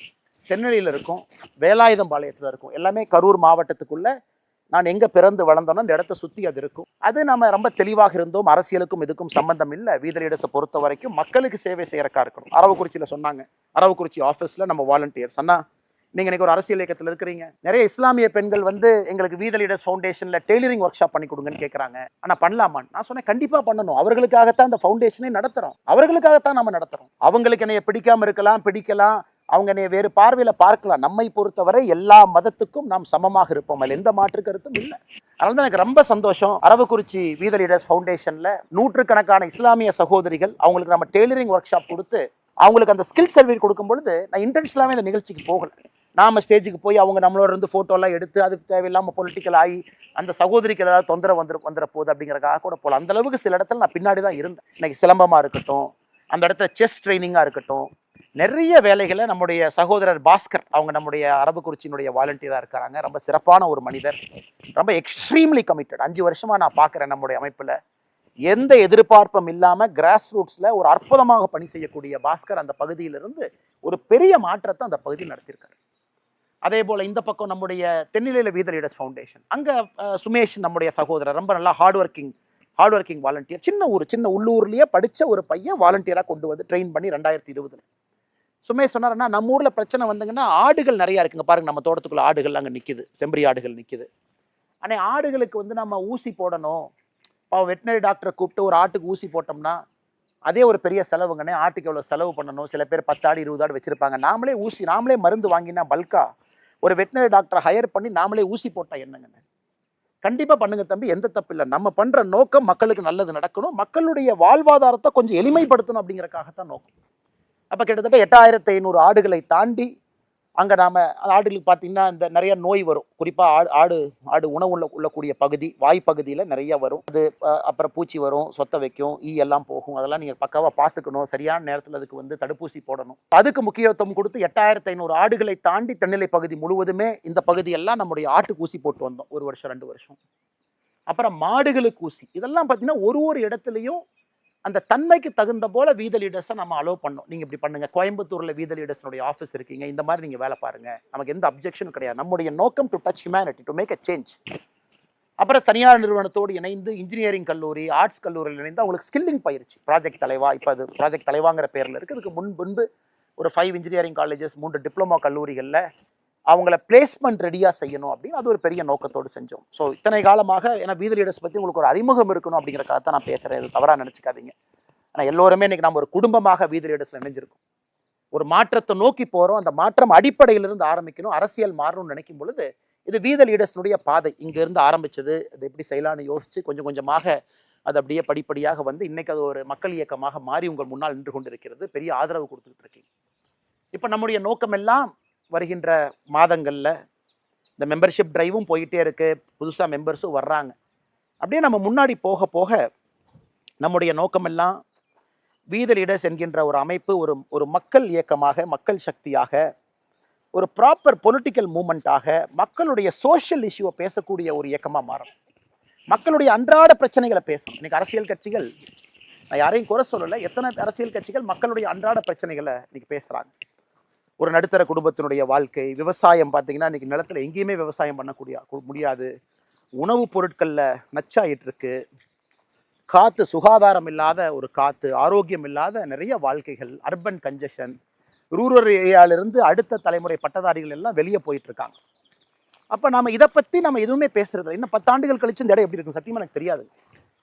சென்னையில் இருக்கும், வேலாயுதம்பாளையத்தில் இருக்கும். எல்லாமே கரூர் மாவட்டத்துக்குள்ள நான் எங்க பிறந்து வளர்ந்தோன்னா அந்த இடத்த சுத்தி அது இருக்கும். அது நம்ம ரொம்ப தெளிவாக இருந்தோம். அரசியலுக்கும் இதுக்கும் சம்பந்தம் இல்லை. வி த லீடர்ஸை பொறுத்த வரைக்கும் மக்களுக்கு சேவை செய்யறக்கா இருக்கணும். அரவக்குறிச்சியில் சொன்னாங்க, அரவக்குறிச்சி ஆஃபீஸில் நம்ம வாலண்டியர்ஸ் அண்ணா, நீங்க இன்னைக்கு ஒரு அரசியல் இயக்கத்தில் இருக்கிறீங்க, நிறைய இஸ்லாமிய பெண்கள் வந்து எங்களுக்கு வி த லீடர்ஸ் ஃபவுண்டேஷன்ல டெய்லரிங் ஒர்க் ஷாப் பண்ணி கொடுங்கன்னு கேட்கறாங்க. ஆனா பண்ணலாமான்னு நான் சொன்னேன், கண்டிப்பா பண்ணணும். அவர்களுக்காகத்தான் இந்த ஃபவுண்டேஷனை நடத்துறோம், அவர்களுக்காகத்தான் நம்ம நடத்துறோம். அவங்களுக்கு என்னைய பிடிக்காம இருக்கலாம், பிடிக்கலாம், அவங்க என்னைய வேறு பார்வையில பார்க்கலாம். நம்மை பொறுத்தவரை எல்லா மதத்துக்கும் நாம் சமமாக இருப்போம், அதில் எந்த மாற்று கருத்தும் இல்லை. அதனால தான் எனக்கு ரொம்ப சந்தோஷம். அரவக்குறிச்சி வி த லீடர்ஸ் ஃபவுண்டேஷன்ல நூற்றுக்கணக்கான இஸ்லாமிய சகோதரிகள், அவங்களுக்கு நம்ம டெய்லரிங் ஒர்க் ஷாப் கொடுத்து அவங்களுக்கு அந்த ஸ்கில் சர்வே கொடுக்கும் பொழுது நான் இன்டென்ஷனலாகவே இந்த நிகழ்ச்சிக்கு போகல. நாம ஸ்டேஜுக்கு போய் அவங்க நம்மளோட இருந்து ஃபோட்டோலாம் எடுத்து அதுக்கு தேவையில்லாமல் பொலிட்டிக்கல் ஆகி அந்த சகோதரிக்கு ஏதாவது தொந்தரவு வந்துட போகுது அப்படிங்கிறக்காக கூட போகல. அந்த அளவுக்கு சில இடத்துல நான் பின்னாடி தான் இருந்தேன். இன்னைக்கு சிலம்பமா இருக்கட்டும், அந்த இடத்துல செஸ் ட்ரைனிங்காக இருக்கட்டும், நிறைய வேலைகளை நம்முடைய சகோதரர் பாஸ்கர், அவங்க நம்முடைய அரவக்குறிச்சியினுடைய வாலண்டியராக இருக்கிறாங்க. ரொம்ப சிறப்பான ஒரு மனிதர், ரொம்ப எக்ஸ்ட்ரீம்லி கமிட்டட். 5 வருஷமா நான் பார்க்குறேன் நம்முடைய அமைப்பில் எந்த எதிர்பார்ப்பும் இல்லாமல் கிராஸ் ரூட்ஸில் ஒரு அற்புதமாக பணி செய்யக்கூடிய பாஸ்கர் அந்த பகுதியிலிருந்து ஒரு பெரிய மாற்றத்தை அந்த பகுதியில் நடத்தியிருக்காரு. அதே போல் இந்த பக்கம் நம்முடைய தென்னிலையில் வி த லீடர்ஸ் ஃபவுண்டேஷன், அங்கே சுமேஷ் நம்முடைய சகோதரர் ரொம்ப நல்லா ஹார்ட் ஒர்க்கிங் வாலண்டியர். சின்ன உள்ளூர்லேயே படித்த ஒரு பையன் வாலண்டியராக கொண்டு வந்து ட்ரெயின் பண்ணி 2020 சுமேஷ் சொன்னார்னா, நம்ம ஊரில் பிரச்சனை வந்தீங்கன்னா ஆடுகள் நிறையா இருக்குங்க பாருங்க, நம்ம தோட்டத்துக்குள்ள ஆடுகள் அங்கே நிற்குது, செம்பரி ஆடுகள் நிற்குது. ஆனால் ஆடுகளுக்கு வந்து நம்ம ஊசி போடணும், வெட்டினரி டாக்டரை கூப்பிட்டு ஒரு ஆட்டுக்கு ஊசி போட்டோம்னா அதே ஒரு பெரிய செலவுங்கண்ணே. ஆட்டுக்கு எவ்வளோ செலவு பண்ணணும், சில பேர் 10 ஆடு 20 ஆடு வச்சிருப்பாங்க. நாமளே மருந்து வாங்கினா பல்கா ஒரு வெட்டினரி டாக்டரை ஹையர் பண்ணி நாமளே ஊசி போட்டா என்னங்கண்ணே? கண்டிப்பா பண்ணுங்க தம்பி, எந்த தப்பு இல்லை. நம்ம பண்ற நோக்கம் மக்களுக்கு நல்லது நடக்கணும், மக்களுடைய வாழ்வாதாரத்தை கொஞ்சம் எளிமைப்படுத்தணும் அப்படிங்கறக்காகத்தான் நோக்கம். அப்ப கிட்டத்தட்ட 8500 ஆடுகளை தாண்டி அங்கே நாம் ஆடுகளுக்கு பார்த்தீங்கன்னா இந்த நிறைய நோய் வரும். குறிப்பாக ஆடு உணவு உள்ளக்கூடிய பகுதி, வாய்ப்பகுதியில் நிறைய வரும். அது அப்புறம் பூச்சி வரும், சொத்த வைக்கும், எல்லாம் போகும். அதெல்லாம் நீங்கள் பக்காவாக பார்த்துக்கணும். சரியான நேரத்தில் அதுக்கு வந்து தடுப்பூசி போடணும். அதுக்கு முக்கியத்துவம் கொடுத்து 8500 ஆடுகளை தாண்டி தென்னிலை பகுதி முழுவதுமே இந்த பகுதியெல்லாம் நம்முடைய ஆட்டுக்கு ஊசி போட்டு வந்தோம் 1 வருஷம் 2 வருஷம். அப்புறம் மாடுகளுக்கு ஊசி. இதெல்லாம் பார்த்தீங்கன்னா ஒரு இடத்துலையும் அந்த தன்மைக்கு தகுந்த போல வி த லீடர்ஸை நம்ம அலோவ் பண்ணோம். நீங்க இப்படி பண்ணுங்க, கோயம்புத்தூர்ல வி த லீடர்ஸ்னுடைய ஆஃபீஸ் இருக்கீங்க, இந்த மாதிரி நீங்க வேலை பாருங்க, நமக்கு எந்த அப்ஜெக்ஷனும் கிடையாது. நம்முடைய நோக்கம் to touch humanity, to make a change. அப்புறம் தனியார் நிறுவனத்தோடு இணைந்து இன்ஜினியரிங் கல்லூரி, ஆர்ட்ஸ் கல்லூரியில் இணைந்து அவங்களுக்கு ஸ்கில்லிங் பயிற்சி, ப்ராஜெக்ட் தலைவா, இப்போ அது ப்ராஜெக்ட் தலைவாங்கிற பேர்ல இருக்கு. அதுக்கு முன்பு ஒரு 5 இன்ஜினியரிங் காலேஜஸ், 3 டிப்ளமோ கல்லூரிகளில் அவங்கள பிளேஸ்மெண்ட் ரெடியாக செய்யணும் அப்படின்னு அது ஒரு பெரிய நோக்கத்தோடு செஞ்சோம். ஸோ இத்தனை காலமாக ஏன்னா வீதி லீடர்ஸ் பற்றி உங்களுக்கு ஒரு அறிமுகம் இருக்கணும் அப்படிங்கிறக்காக தான் நான் பேசுகிறேன். இது தவறாக நினச்சிக்காதீங்க. ஆனால் எல்லோருமே இன்னைக்கு நம்ம ஒரு குடும்பமாக வீதி லீடர்ஸில் இணைஞ்சிருக்கோம். ஒரு மாற்றத்தை நோக்கி போகிறோம். அந்த மாற்றம் அடிப்படையிலிருந்து ஆரம்பிக்கணும். அரசியல் மாறணும்னு நினைக்கும் பொழுது இது வீதி லீடர்ஸ்னுடைய பாதை. இங்கேருந்து ஆரம்பிச்சது, அது எப்படி செய்யலான்னு யோசித்து கொஞ்சம் கொஞ்சமாக அது அப்படியே படிப்படியாக வந்து இன்னைக்கு அது ஒரு மக்கள் இயக்கமாக மாறி உங்கள் முன்னால் நின்று கொண்டிருக்கிறது. பெரிய ஆதரவு கொடுத்துக்கிட்டு இருக்கீங்க. இப்போ நம்முடைய நோக்கம் எல்லாம் வருகின்ற மாதங்களில் இந்த மெம்பர்ஷிப் டிரைவும் போயிட்டே இருக்கு, புதுசாக மெம்பர்ஸும் வர்றாங்க. அப்படியே நம்ம முன்னாடி போக போக நம்முடைய நோக்கமெல்லாம் வீதி லீடர்ஸ் என்கின்ற ஒரு அமைப்பு ஒரு ஒரு மக்கள் இயக்கமாக, மக்கள் சக்தியாக, ஒரு ப்ராப்பர் பொலிட்டிக்கல் மூமெண்ட்டாக, மக்களுடைய சோஷியல் இஷ்யூவை பேசக்கூடிய ஒரு இயக்கமாக மாறும். மக்களுடைய அன்றாட பிரச்சனைகளை பேசணும். இன்னைக்கு அரசியல் கட்சிகள், நான் யாரையும் குறை சொல்லலை, எத்தனை அரசியல் கட்சிகள் மக்களுடைய அன்றாட பிரச்சனைகளை இன்னைக்கு பேசுகிறாங்க. ஒரு நடுத்தர குடும்பத்தினுடைய வாழ்க்கை, விவசாயம் பார்த்தீங்கன்னா இன்னைக்கு நிலத்தில் எங்கேயுமே விவசாயம் பண்ணக்கூடிய முடியாது. உணவுப் பொருட்களில் நச்சாயிட்டு இருக்கு. காற்று சுகாதாரம் இல்லாத ஒரு காற்று, ஆரோக்கியம் இல்லாத நிறைய வாழ்க்கைகள், அர்பன் கன்ஜெஷன், ரூரல் ஏரியாவிலிருந்து அடுத்த தலைமுறை பட்டதாரிகள் எல்லாம் வெளியே போயிட்டு இருக்காங்க. அப்போ நம்ம இதை பற்றி நம்ம எதுவுமே பேசுறது. இன்னும் 10 ஆண்டுகள் கழிச்சு இந்த இடம் எப்படி இருக்கும் சத்தியமாக எனக்கு தெரியாது.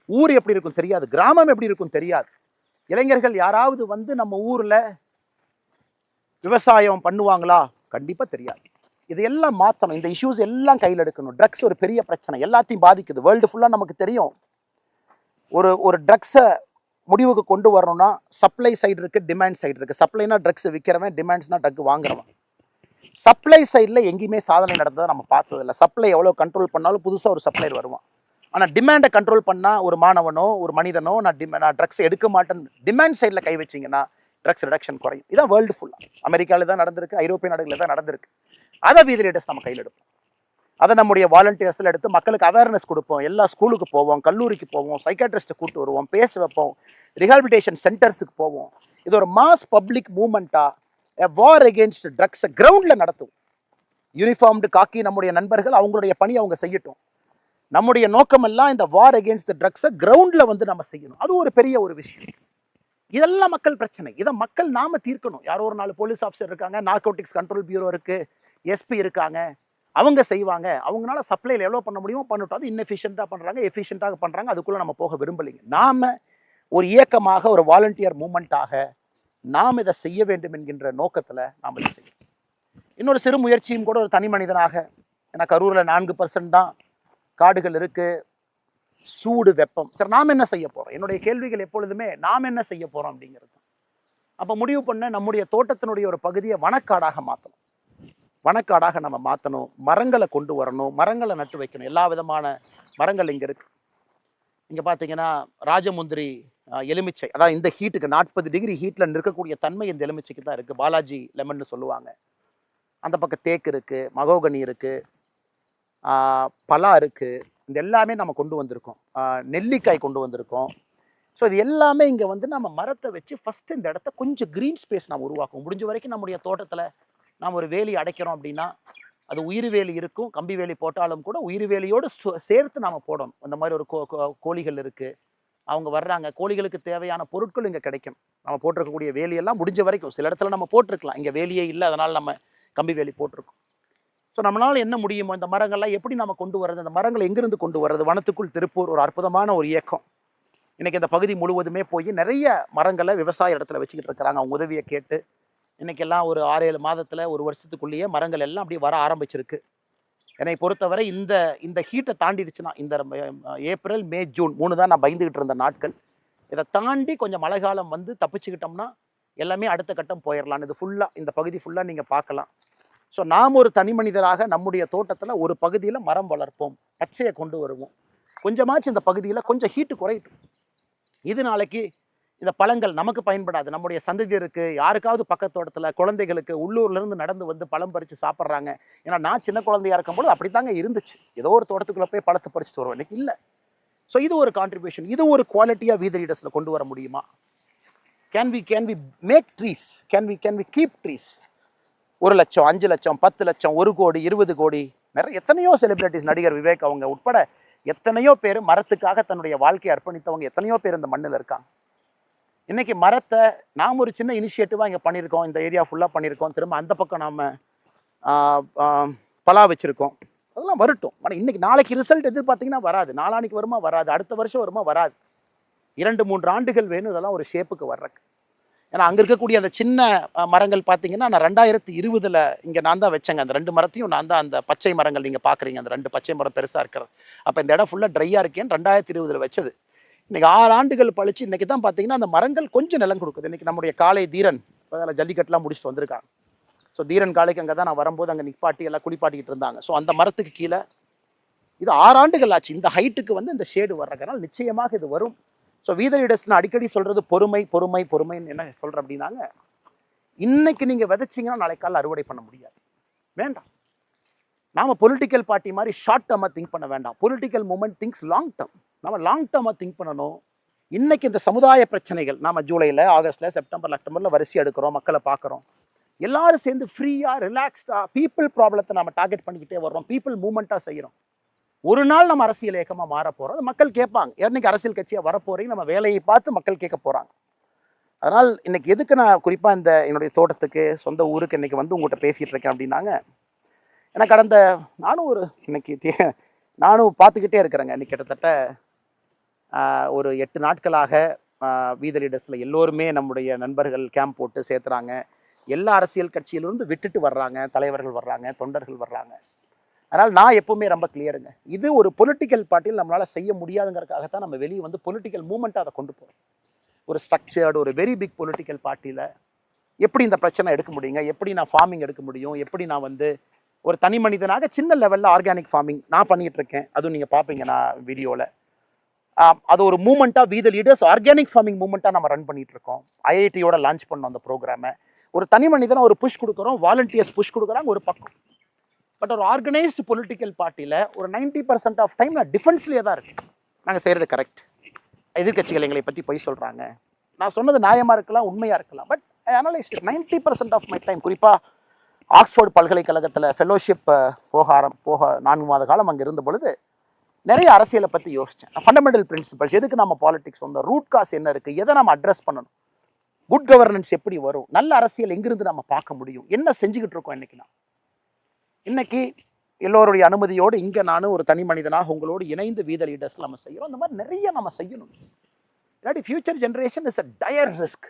ஊர் எப்படி இருக்கும் தெரியாது, கிராமம் எப்படி இருக்கும் தெரியாது. இளைஞர்கள் யாராவது வந்து நம்ம ஊரில் விவசாயம் பண்ணுவாங்களா? கண்டிப்பாக தெரியாது. இதையெல்லாம் மாற்றணும். இந்த இஷ்யூஸ் எல்லாம் கையில் எடுக்கணும். ட்ரக்ஸ் ஒரு பெரிய பிரச்சனை, எல்லாத்தையும் பாதிக்குது. வேர்ல்டு ஃபுல்லாக நமக்கு தெரியும். ஒரு ட்ரக்ஸை முடிவுக்கு கொண்டு வரணும்னா சப்ளை சைடு இருக்குது, டிமாண்ட் சைடு இருக்குது. சப்ளைனா ட்ரக்ஸ் விற்கிறவன், டிமாண்ட்ஸ்னா ட்ரக் வாங்குறவன். சப்ளை சைடில் எங்கேயுமே சாதனை நடந்ததை நம்ம பார்த்ததில்லை. சப்ளை எவ்வளோ கண்ட்ரோல் பண்ணாலும் புதுசாக ஒரு சப்ளையர் வருவான். ஆனால் டிமாண்டை கண்ட்ரோல் பண்ணால் ஒரு மாணவனோ ஒரு மனிதனோ நான் ட்ரக்ஸ் எடுக்க மாட்டேன்னு டிமாண்ட் சைடில் கை வச்சிங்கன்னா ட்ரக்ஸ் ரிடக்ஷன் குறையும். இதான் வேர்ல்டு ஃபுல்லாக. அமெரிக்காவில் தான் நடந்திருக்கு, ஐரோப்பிய நாடுகளில் தான் நடந்திருக்கு. அதை வீதி லீடர்ஸ் நம்ம கையில் எடுப்போம். அதை நம்முடைய வாலண்டியர்ஸில் எடுத்து மக்களுக்கு அவேர்னஸ் கொடுப்போம். எல்லா ஸ்கூலுக்கு போவோம், கல்லூரிக்கு போவோம், சைக்காட்ரிஸ்ட்டை கூப்பிட்டு வருவோம், பேச வைப்போம், ரிஹாபிலிட்டேஷன் சென்டர்ஸுக்கு போவோம். இது ஒரு மாஸ் பப்ளிக் மூவ்மெண்ட்டாக வார் அகெயின்ஸ்ட் ட்ரக்ஸை கிரவுண்டில் நடத்தும். யூனிஃபார்ம்டு காக்கி நம்முடைய நண்பர்கள் அவங்களுடைய பணி அவங்க செய்யட்டும். நம்முடைய நோக்கமெல்லாம் இந்த வார் அகெயின்ஸ்ட் ட்ரக்ஸை கிரவுண்டில் வந்து நம்ம செய்யணும். அது ஒரு பெரிய ஒரு விஷயம். இதெல்லாம் மக்கள் பிரச்சனை. இதை மக்கள் நாம தீர்க்கணும். யாரோ ஒரு 4 போலீஸ் ஆஃபீஸர் இருக்காங்க, நார்கோட்டிக்ஸ் கண்ட்ரோல் பியூரோ இருக்கு, எஸ்பி இருக்காங்க, அவங்க செய்வாங்க. அவங்களால சப்ளைல எவ்வளோ பண்ண முடியுமோ பண்ணட்டும். அது இன்னெஃபிஷியண்டாக பண்ணுறாங்க, எஃபிஷியண்டாக பண்ணுறாங்க. அதுக்குள்ளே நம்ம போக விரும்பலைங்க. நாம ஒரு இயக்கமாக, ஒரு வாலண்டியர் மூமெண்ட்டாக நாம் இதை செய்ய வேண்டும் என்கின்ற நோக்கத்தில் நாம் இதை செய்யணும். இன்னொரு சிறு முயற்சியும் கூட ஒரு தனி மனிதனாக, ஏன்னா கரூரில் 4% தான் காடுகள் இருக்கு, சூடு, வெப்பம். சார் நாம் என்ன செய்ய போகிறோம்? என்னுடைய கேள்விகள் எப்பொழுதுமே நாம் என்ன செய்ய போகிறோம் அப்படிங்கிறது. அப்போ முடிவு பண்ண நம்முடைய தோட்டத்தினுடைய ஒரு பகுதியை வனக்காடாக மாற்றணும். வனக்காடாக நம்ம மாற்றணும். மரங்களை கொண்டு வரணும், மரங்களை நட்டு வைக்கணும். எல்லா விதமான மரங்கள் இங்கே இருக்கு. இங்கே பார்த்தீங்கன்னா ராஜமுந்திரி எலுமிச்சை, அதான் இந்த ஹீட்டுக்கு 40 டிகிரி ஹீட்டில் நிற்கக்கூடிய தன்மை இந்த எலுமிச்சைக்கு தான் இருக்குது. பாலாஜி லெமன்னு சொல்லுவாங்க. அந்த பக்கம் தேக்கு இருக்குது, மகோகனி இருக்குது, பலா இருக்குது. இந்த எல்லாமே நம்ம கொண்டு வந்திருக்கோம். நெல்லிக்காய் கொண்டு வந்திருக்கோம். ஸோ இது எல்லாமே இங்கே வந்து நம்ம மரத்தை வச்சு ஃபஸ்ட்டு இந்த இடத்த கொஞ்சம் க்ரீன் ஸ்பேஸ் நம்ம உருவாக்கும். முடிஞ்ச வரைக்கும் நம்முடைய தோட்டத்தில் நாம் ஒரு வேலி அடைக்கிறோம் அப்படின்னா அது உயிர் வேலி இருக்கும். கம்பி வேலி போட்டாலும் கூட உயிர் வேலியோடு சேர்த்து நாம் போடணும். அந்த மாதிரி ஒரு கோழிகள் இருக்குது, அவங்க வர்றாங்க, கோழிகளுக்கு தேவையான பொருட்கள் இங்கே கிடைக்கும். நம்ம போட்டிருக்கக்கூடிய வேலியெல்லாம் முடிஞ்ச வரைக்கும், சில இடத்துல நம்ம போட்டிருக்கலாம், இங்கே வேலியே இல்லை, அதனால் நம்ம கம்பி வேலி போட்டிருக்கோம். ஸோ நம்மளால் என்ன முடியுமோ இந்த மரங்கள்லாம் எப்படி நம்ம கொண்டு வர்றது, அந்த மரங்களை எங்கிருந்து கொண்டு வர்றது. வனத்துக்குள் திருப்பூர் ஒரு அற்புதமான ஒரு இயக்கம். இன்றைக்கி இந்த பகுதி முழுவதுமே போய் நிறைய மரங்களை விவசாய இடத்துல வச்சுக்கிட்டு இருக்கிறாங்க. அவங்க உதவியை கேட்டு இன்றைக்கெல்லாம் ஒரு 6-7 மாதத்தில், ஒரு வருஷத்துக்குள்ளேயே மரங்கள் எல்லாம் அப்படி வர ஆரம்பிச்சிருக்கு. என்னை பொறுத்தவரை இந்த ஹீட்டை தாண்டிடுச்சுன்னா, இந்த ஏப்ரல், மே, ஜூன் 3 தான் நான் பயந்துக்கிட்டு இருந்த நாட்கள். இதை தாண்டி கொஞ்சம் மழை காலம் வந்து தப்பிச்சுக்கிட்டோம்னா எல்லாமே அடுத்த கட்டம் போயிடலாம். இது ஃபுல்லாக, இந்த பகுதி ஃபுல்லாக நீங்கள் பார்க்கலாம். ஸோ நாம் ஒரு தனி மனிதராக நம்முடைய தோட்டத்தில் ஒரு பகுதியில் மரம் வளர்ப்போம், பச்சையை கொண்டு வருவோம். கொஞ்சமாச்சு இந்த பகுதியில் கொஞ்சம் ஹீட்டு குறையட்டும். இது நாளைக்கு இந்த பழங்கள் நமக்கு பயன்படாது, நம்முடைய சந்ததியருக்கு, யாருக்காவது பக்கத்து தோட்டத்தில் குழந்தைகளுக்கு உள்ளூர்லேருந்து நடந்து வந்து பழம் பறித்து சாப்பிட்றாங்க. ஏன்னா நான் சின்ன குழந்தையாக இருக்கும்போது அப்படி தாங்க இருந்துச்சு. ஏதோ ஒரு தோட்டத்துக்குள்ளே போய் பழத்தை பறிச்சுட்டு வருவோம். இன்னைக்கு இல்லை. ஸோ இது ஒரு கான்ட்ரிபியூஷன். இது ஒரு குவாலிட்டியாக வீதி லீடர்ஸில் கொண்டு வர முடியுமா? Can we make trees? Can we keep trees? 1 லட்சம், 5 லட்சம், 10 லட்சம், 1 கோடி, 20 கோடி, நிறைய எத்தனையோ செலிபிரிட்டிஸ், நடிகர் விவேக் அவங்க உட்பட எத்தனையோ பேர் மரத்துக்காக தன்னுடைய வாழ்க்கையை அர்ப்பணித்தவங்க எத்தனையோ பேர் இந்த மண்ணில் இருக்காங்க. இன்னைக்கு மரத்தை நாம் ஒரு சின்ன இனிஷியேட்டிவாக இங்கே பண்ணியிருக்கோம், இந்த ஏரியா ஃபுல்லாக பண்ணியிருக்கோம், திரும்ப அந்த பக்கம் நாம் பலா வச்சுருக்கோம், அதெல்லாம் வரட்டும். ஆனால் இன்னைக்கு நாளைக்கு ரிசல்ட் எதிர்பார்த்தீங்கன்னா வராது, நாளானிக்கு வருமா வராது, அடுத்த வருஷம் வருமா வராது, 2-3 ஆண்டுகள் வேணும் இதெல்லாம் ஒரு ஷேப்புக்கு வர்றக்கு. ஏன்னா அங்கே இருக்கக்கூடிய அந்த சின்ன மரங்கள் பார்த்தீங்கன்னா நான் 2020 இங்கே நான் தான் வச்சேங்க. அந்த 2 மரத்தையும் நான் தான், அந்த பச்சை மரங்கள் நீங்கள் பார்க்குறீங்க, அந்த 2 பச்சை மரம் பெருசாக இருக்கிறது. அப்போ இந்த இடம் ஃபுல்லாக ட்ரையாக இருக்கேன்னு 2020 வச்சது. இன்றைக்கி 6 ஆண்டுகள் பழிச்சு இன்றைக்கி தான் பார்த்தீங்கன்னா அந்த மரங்கள் கொஞ்சம் நிலம் கொடுக்குது. இன்றைக்கி நம்முடைய காலை தீரன் அதில் ஜல்லிக்கட்டுலாம் முடிச்சுட்டு வந்திருக்காங்க. ஸோ தீரன் காலைக்கு அங்கே தான் நான் வரும்போது அங்கே நிப்பாட்டி எல்லாம் குளிப்பாட்டிக்கிட்டு இருந்தாங்க. ஸோ அந்த மரத்துக்கு கீழே இது 6 ஆண்டுகள் ஆச்சு இந்த ஹைட்டுக்கு வந்து இந்த ஷேடு வர்றதுனால நிச்சயமாக இது வரும். ஸோ வீத லீடர்ஸ் நான் அடிக்கடி சொல்கிறது பொறுமை பொறுமை பொறுமைன்னு என்ன சொல்கிறேன் அப்படின்னாங்க, இன்னைக்கு நீங்கள் விதைச்சிங்கன்னா நாளைக்கு காலையில் அறுவடை பண்ண முடியாது, வேண்டாம். நாம் பொலிட்டிக்கல் பார்ட்டி மாதிரி ஷார்ட் டேர்மாக திங்க் பண்ண வேண்டாம். Political moment things long term. நம்ம லாங் டேர்மாக திங்க் பண்ணணும். இன்னைக்கு இந்த சமுதாய பிரச்சனைகள் நாம் ஜூலையில், ஆகஸ்ட்டில், செப்டம்பர், அக்டோபரில் வரிசை எடுக்கிறோம், மக்களை பார்க்குறோம், எல்லாரும் சேர்ந்து ஃப்ரீயாக ரிலாக்ஸ்டாக பீப்புள் ப்ராப்ளத்தை நம்ம டார்கெட் பண்ணிக்கிட்டே வர்றோம், பீப்புள் மூமெண்ட்டாக செய்கிறோம். ஒரு நாள் நம்ம அரசியல் இயக்கமாக மாற போகிறோம், அது மக்கள் கேட்பாங்க. என்னைக்கு அரசியல் கட்சியாக வரப்போறீங்க, நம்ம வேலையை பார்த்து மக்கள் கேட்க போகிறாங்க. அதனால் இன்னைக்கு எதுக்கு நான் குறிப்பாக இந்த என்னுடைய தோட்டத்துக்கு சொந்த ஊருக்கு இன்னைக்கு வந்து உங்கள்கிட்ட பேசிகிட்டு இருக்கேன் அப்படின்னாங்க, எனக்கு கடந்த நானும் பார்த்துக்கிட்டே இருக்கிறேங்க. இன்னைக்கு கிட்டத்தட்ட ஒரு 8 நாட்களாக வீத லீடர்ஸில் எல்லோருமே நம்முடைய நண்பர்கள் கேம்ப் போட்டு சேர்த்துறாங்க. எல்லா அரசியல் கட்சியிலிருந்து விட்டுட்டு வர்றாங்க, தலைவர்கள் வர்றாங்க, தொண்டர்கள் வர்றாங்க. அதனால் நான் எப்பவுமே ரொம்ப கிளியருங்க, இது ஒரு பொலிட்டிக்கல் பார்ட்டியில் நம்மளால் செய்ய முடியாதுங்கிறதுக்காகத்தான் நம்ம வெளியே வந்து பொலிட்டிக்கல் மூமெண்ட்டாக அதை கொண்டு போகிறோம். ஒரு ஸ்ட்ரக்சர்டு ஒரு வெரி பிக் பொலிட்டிக்கல் பார்ட்டியில் எப்படி இந்த பிரச்சனை எடுக்க முடியுங்க, எப்படி நான் ஃபார்மிங் எடுக்க முடியும், எப்படி நான் வந்து ஒரு தனி மனிதனாக சின்ன லெவலில் ஆர்கானிக் ஃபார்மிங் நான் பண்ணிகிட்டு இருக்கேன். அதுவும் நீங்கள் பார்ப்பீங்க நான் வீடியோவில். அது ஒரு மூமெண்ட்டாக வீத லீடர்ஸ் ஆர்கானிக் ஃபார்மிங் மூமெண்ட்டாக நம்ம ரன் பண்ணிகிட்டு இருக்கோம். ஐஐடியோட லான்ச் பண்ணோம் அந்த ப்ரோக்ராமை. ஒரு தனி மனிதனை ஒரு புஷ் கொடுக்குறோம், வாலண்டியர்ஸ் புஷ் கொடுக்குறாங்க ஒரு பக்கம். பட் ஒரு ஆர்கனைஸ்டு பொலிட்டிக்கல் பார்ட்டியில் ஒரு 90% ஆஃப் டைம் நான் டிஃபென்ஸ்லேயே தான் இருக்கேன். நாங்கள் செய்கிறது கரெக்ட், எதிர்கட்சிகள் எங்களை பற்றி பொய் சொல்கிறாங்க, நான் சொன்னது நியாயமாக இருக்கலாம், உண்மையாக இருக்கலாம், but I analyse 90% of my time. குறிப்பாக ஆக்ஸ்ஃபோர்டு பல்கலைக்கழகத்தில் ஃபெலோஷிப் போக 4 மாத காலம் அங்கே இருந்த பொழுது நிறைய அரசியலை பற்றி யோசித்தேன். ஃபண்டமெண்டல் பிரின்சிபல்ஸ், எதுக்கு நம்ம பாலிடிக்ஸ் வந்தோம், ரூட் காஸ் என்ன இருக்குது, எதை நம்ம அட்ரஸ் பண்ணணும், குட் கவர்னன்ஸ் எப்படி வரும், நல்ல அரசியல் எங்கிருந்து நம்ம பார்க்க முடியும், என்ன செஞ்சுக்கிட்டு இருக்கோம் இன்னைக்கு எல்லோருடைய அனுமதியோடு இங்கே நானும் ஒரு தனி மனிதனாக உங்களோடு இணைந்து வீத லீடர்ஸ் நம்ம செய்கிறோம். அந்த மாதிரி நிறைய நம்ம செய்யணும். இல்லாட்டி future generation is a dire risk.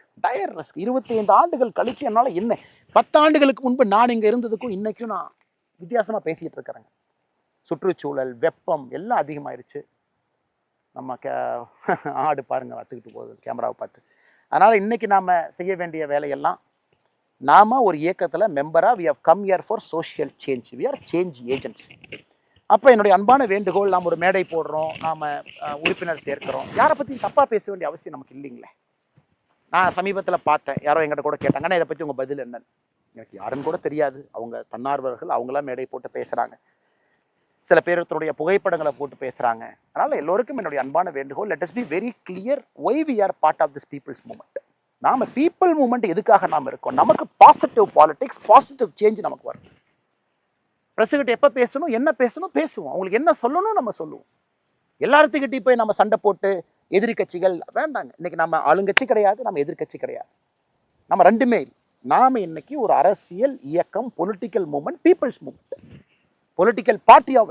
25 ஆண்டுகள் கழிச்சு என்னால் என்ன 10 ஆண்டுகளுக்கு முன்பு நான் இங்கே இருந்ததுக்கும் இன்னைக்கும் நான் வித்தியாசமாக பேசிகிட்டு இருக்கிறேங்க. சுற்றுச்சூழல், வெப்பம் எல்லாம் அதிகமாயிருச்சு. நம்ம ஆடு பாருங்க வத்துக்கிட்டு போகுது கேமராவை பார்த்து. அதனால் இன்னைக்கு நாம் செய்ய வேண்டிய வேலையெல்லாம், நாம் ஒரு இயக்கத்தில் மெம்பராக we have come here for social change, we are change agents. அப்போ என்னுடைய அன்பான வேண்டுகோள், நாம் ஒரு மேடை போடுறோம், நாம் உறுப்பினர் சேர்க்கிறோம், யாரை பற்றியும் தப்பாக பேச வேண்டிய அவசியம் நமக்கு இல்லைங்களே. நான் சமீபத்தில் பார்த்தேன், யாரோ எங்கிட்ட கூட கேட்டாங்க, ஆனால் இதை பற்றி உங்கள் பதில் என்னன்னு. எனக்கு யாருன்னு கூட தெரியாது, அவங்க தன்னார்வர்கள், அவங்களாம் மேடை போட்டு பேசுகிறாங்க, சில பேர் தன்னுடைய புகைப்படங்களை போட்டு பேசுகிறாங்க. அதனால் எல்லோருக்கும் என்னுடைய அன்பான வேண்டுகோள், let us be very clear why we are part of this people's movement. நாம் பீப்புள் மூமெண்ட் எதுக்காக நாம் இருக்கோம், நமக்கு பாசிட்டிவ் பாலிடிக்ஸ், பாசிட்டிவ் சேஞ்ச் நமக்கு வரும். பிரசிடென்ட் எப்போ பேசணும், என்ன பேசணும் பேசுவோம், அவங்களுக்கு என்ன சொல்லணும் நம்ம சொல்லுவோம். எல்லாத்துக்கிட்டையும் போய் நம்ம சண்டை போட்டு எதிரி கட்சிகள் வேண்டாங்க. இன்னைக்கு நம்ம ஆளுங்கட்சி கிடையாது, நம்ம எதிர்கட்சி கிடையாது, நம்ம ரெண்டுமே. நாம் இன்னைக்கு ஒரு அரசியல் இயக்கம், political movement, people's movement, political பார்ட்டியாக.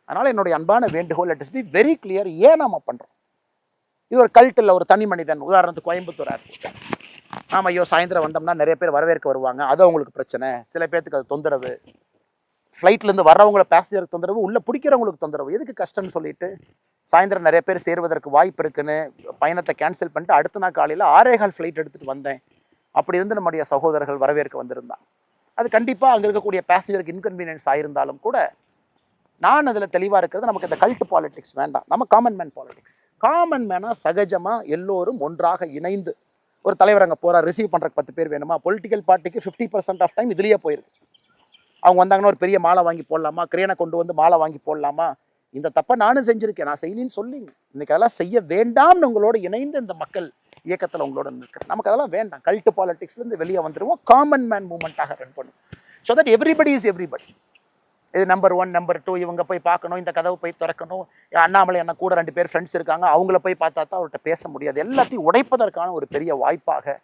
அதனால் என்னுடைய அன்பான வேண்டுகோள், let us be very clear, ஏன் நாம் பண்ணுறோம். இது ஒரு கல்ட்டில் ஒரு தனி மனிதன், உதாரணத்துக்கு கோயம்புத்தூர் ஏர்போர்ட், நாம் ஐயோ சாயந்தரம் வந்தோம்னா நிறைய பேர் வரவேற்க வருவாங்க, அது அவங்களுக்கு பிரச்சனை, சில பேர்த்துக்கு அது தொந்தரவு, ஃப்ளைட்லேருந்து வர்றவங்கள பேசஞ்சருக்கு தொந்தரவு, உள்ளே பிடிக்கிறவங்களுக்கு தொந்தரவு, எதுக்கு கஷ்டம்னு சொல்லிட்டு சாயந்தரம் நிறைய பேர் சேருவதற்கு வாய்ப்பு இருக்குன்னு பயணத்தை கேன்சல் பண்ணிட்டு அடுத்த நாள் காலையில் 6:15 ஃப்ளைட் எடுத்துகிட்டு வந்தேன். அப்படி இருந்து நம்முடைய சகோதரர்கள் வரவேற்க வந்திருந்தாங்க. அது கண்டிப்பாக அங்கே இருக்கக்கூடிய பேசஞ்சருக்கு இன்கன்வீனியன்ஸ் ஆயிருந்தாலும் கூட நான் அதில் தெளிவாக இருக்கிறது, நமக்கு இந்த கல்ட் பாலிடிக்ஸ் வேண்டாம், நம்ம காமன் மேன் பாலிடிக்ஸ். காமன் மேனாக சகஜமாக எல்லோரும் ஒன்றாக இணைந்து, ஒரு தலைவர் அங்கே போகிறார், ரிசீவ் பண்ணுறக்கு 10 பேர் வேணுமா, பொலிட்டிக்கல் பார்ட்டிக்கு 50% ஆஃப் டைம் இதுலேயே போயிருக்கு. அவங்க வந்தாங்கன்னா ஒரு பெரிய மாலை வாங்கி போடலாமா, கிரேனை கொண்டு வந்து மாலை வாங்கி போடலாமா, இந்த தப்பை நானும் செஞ்சுருக்கேன், நான் செய்யலின்னு சொல்லிங்க. இன்றைக்கி அதெல்லாம் செய்ய வேண்டாம்னு உங்களோட இணைந்து இந்த மக்கள் இயக்கத்தில் உங்களோட நிற்கிறேன். நமக்கு அதெல்லாம் வேண்டாம், கல்ட்டு பாலிடிக்ஸ்லேருந்து வெளியே வந்துடுவோம், காமன் மேன் மூமெண்ட்டாக ரன் பண்ணுவோம். So that everybody is everybody. இது நம்பர் 1 நம்பர் 2 இவங்க போய் பார்க்கணும், இந்த கதவு போய் திறக்கணும், அண்ணாமலை என்ன கூட 2 பேர் ஃப்ரெண்ட்ஸ் இருக்காங்க, அவங்கள போய் பார்த்தா தான் அவர்கிட்ட பேச முடியாது. எல்லாத்தையும் உடைப்பதற்கான ஒரு பெரிய வாய்ப்பாக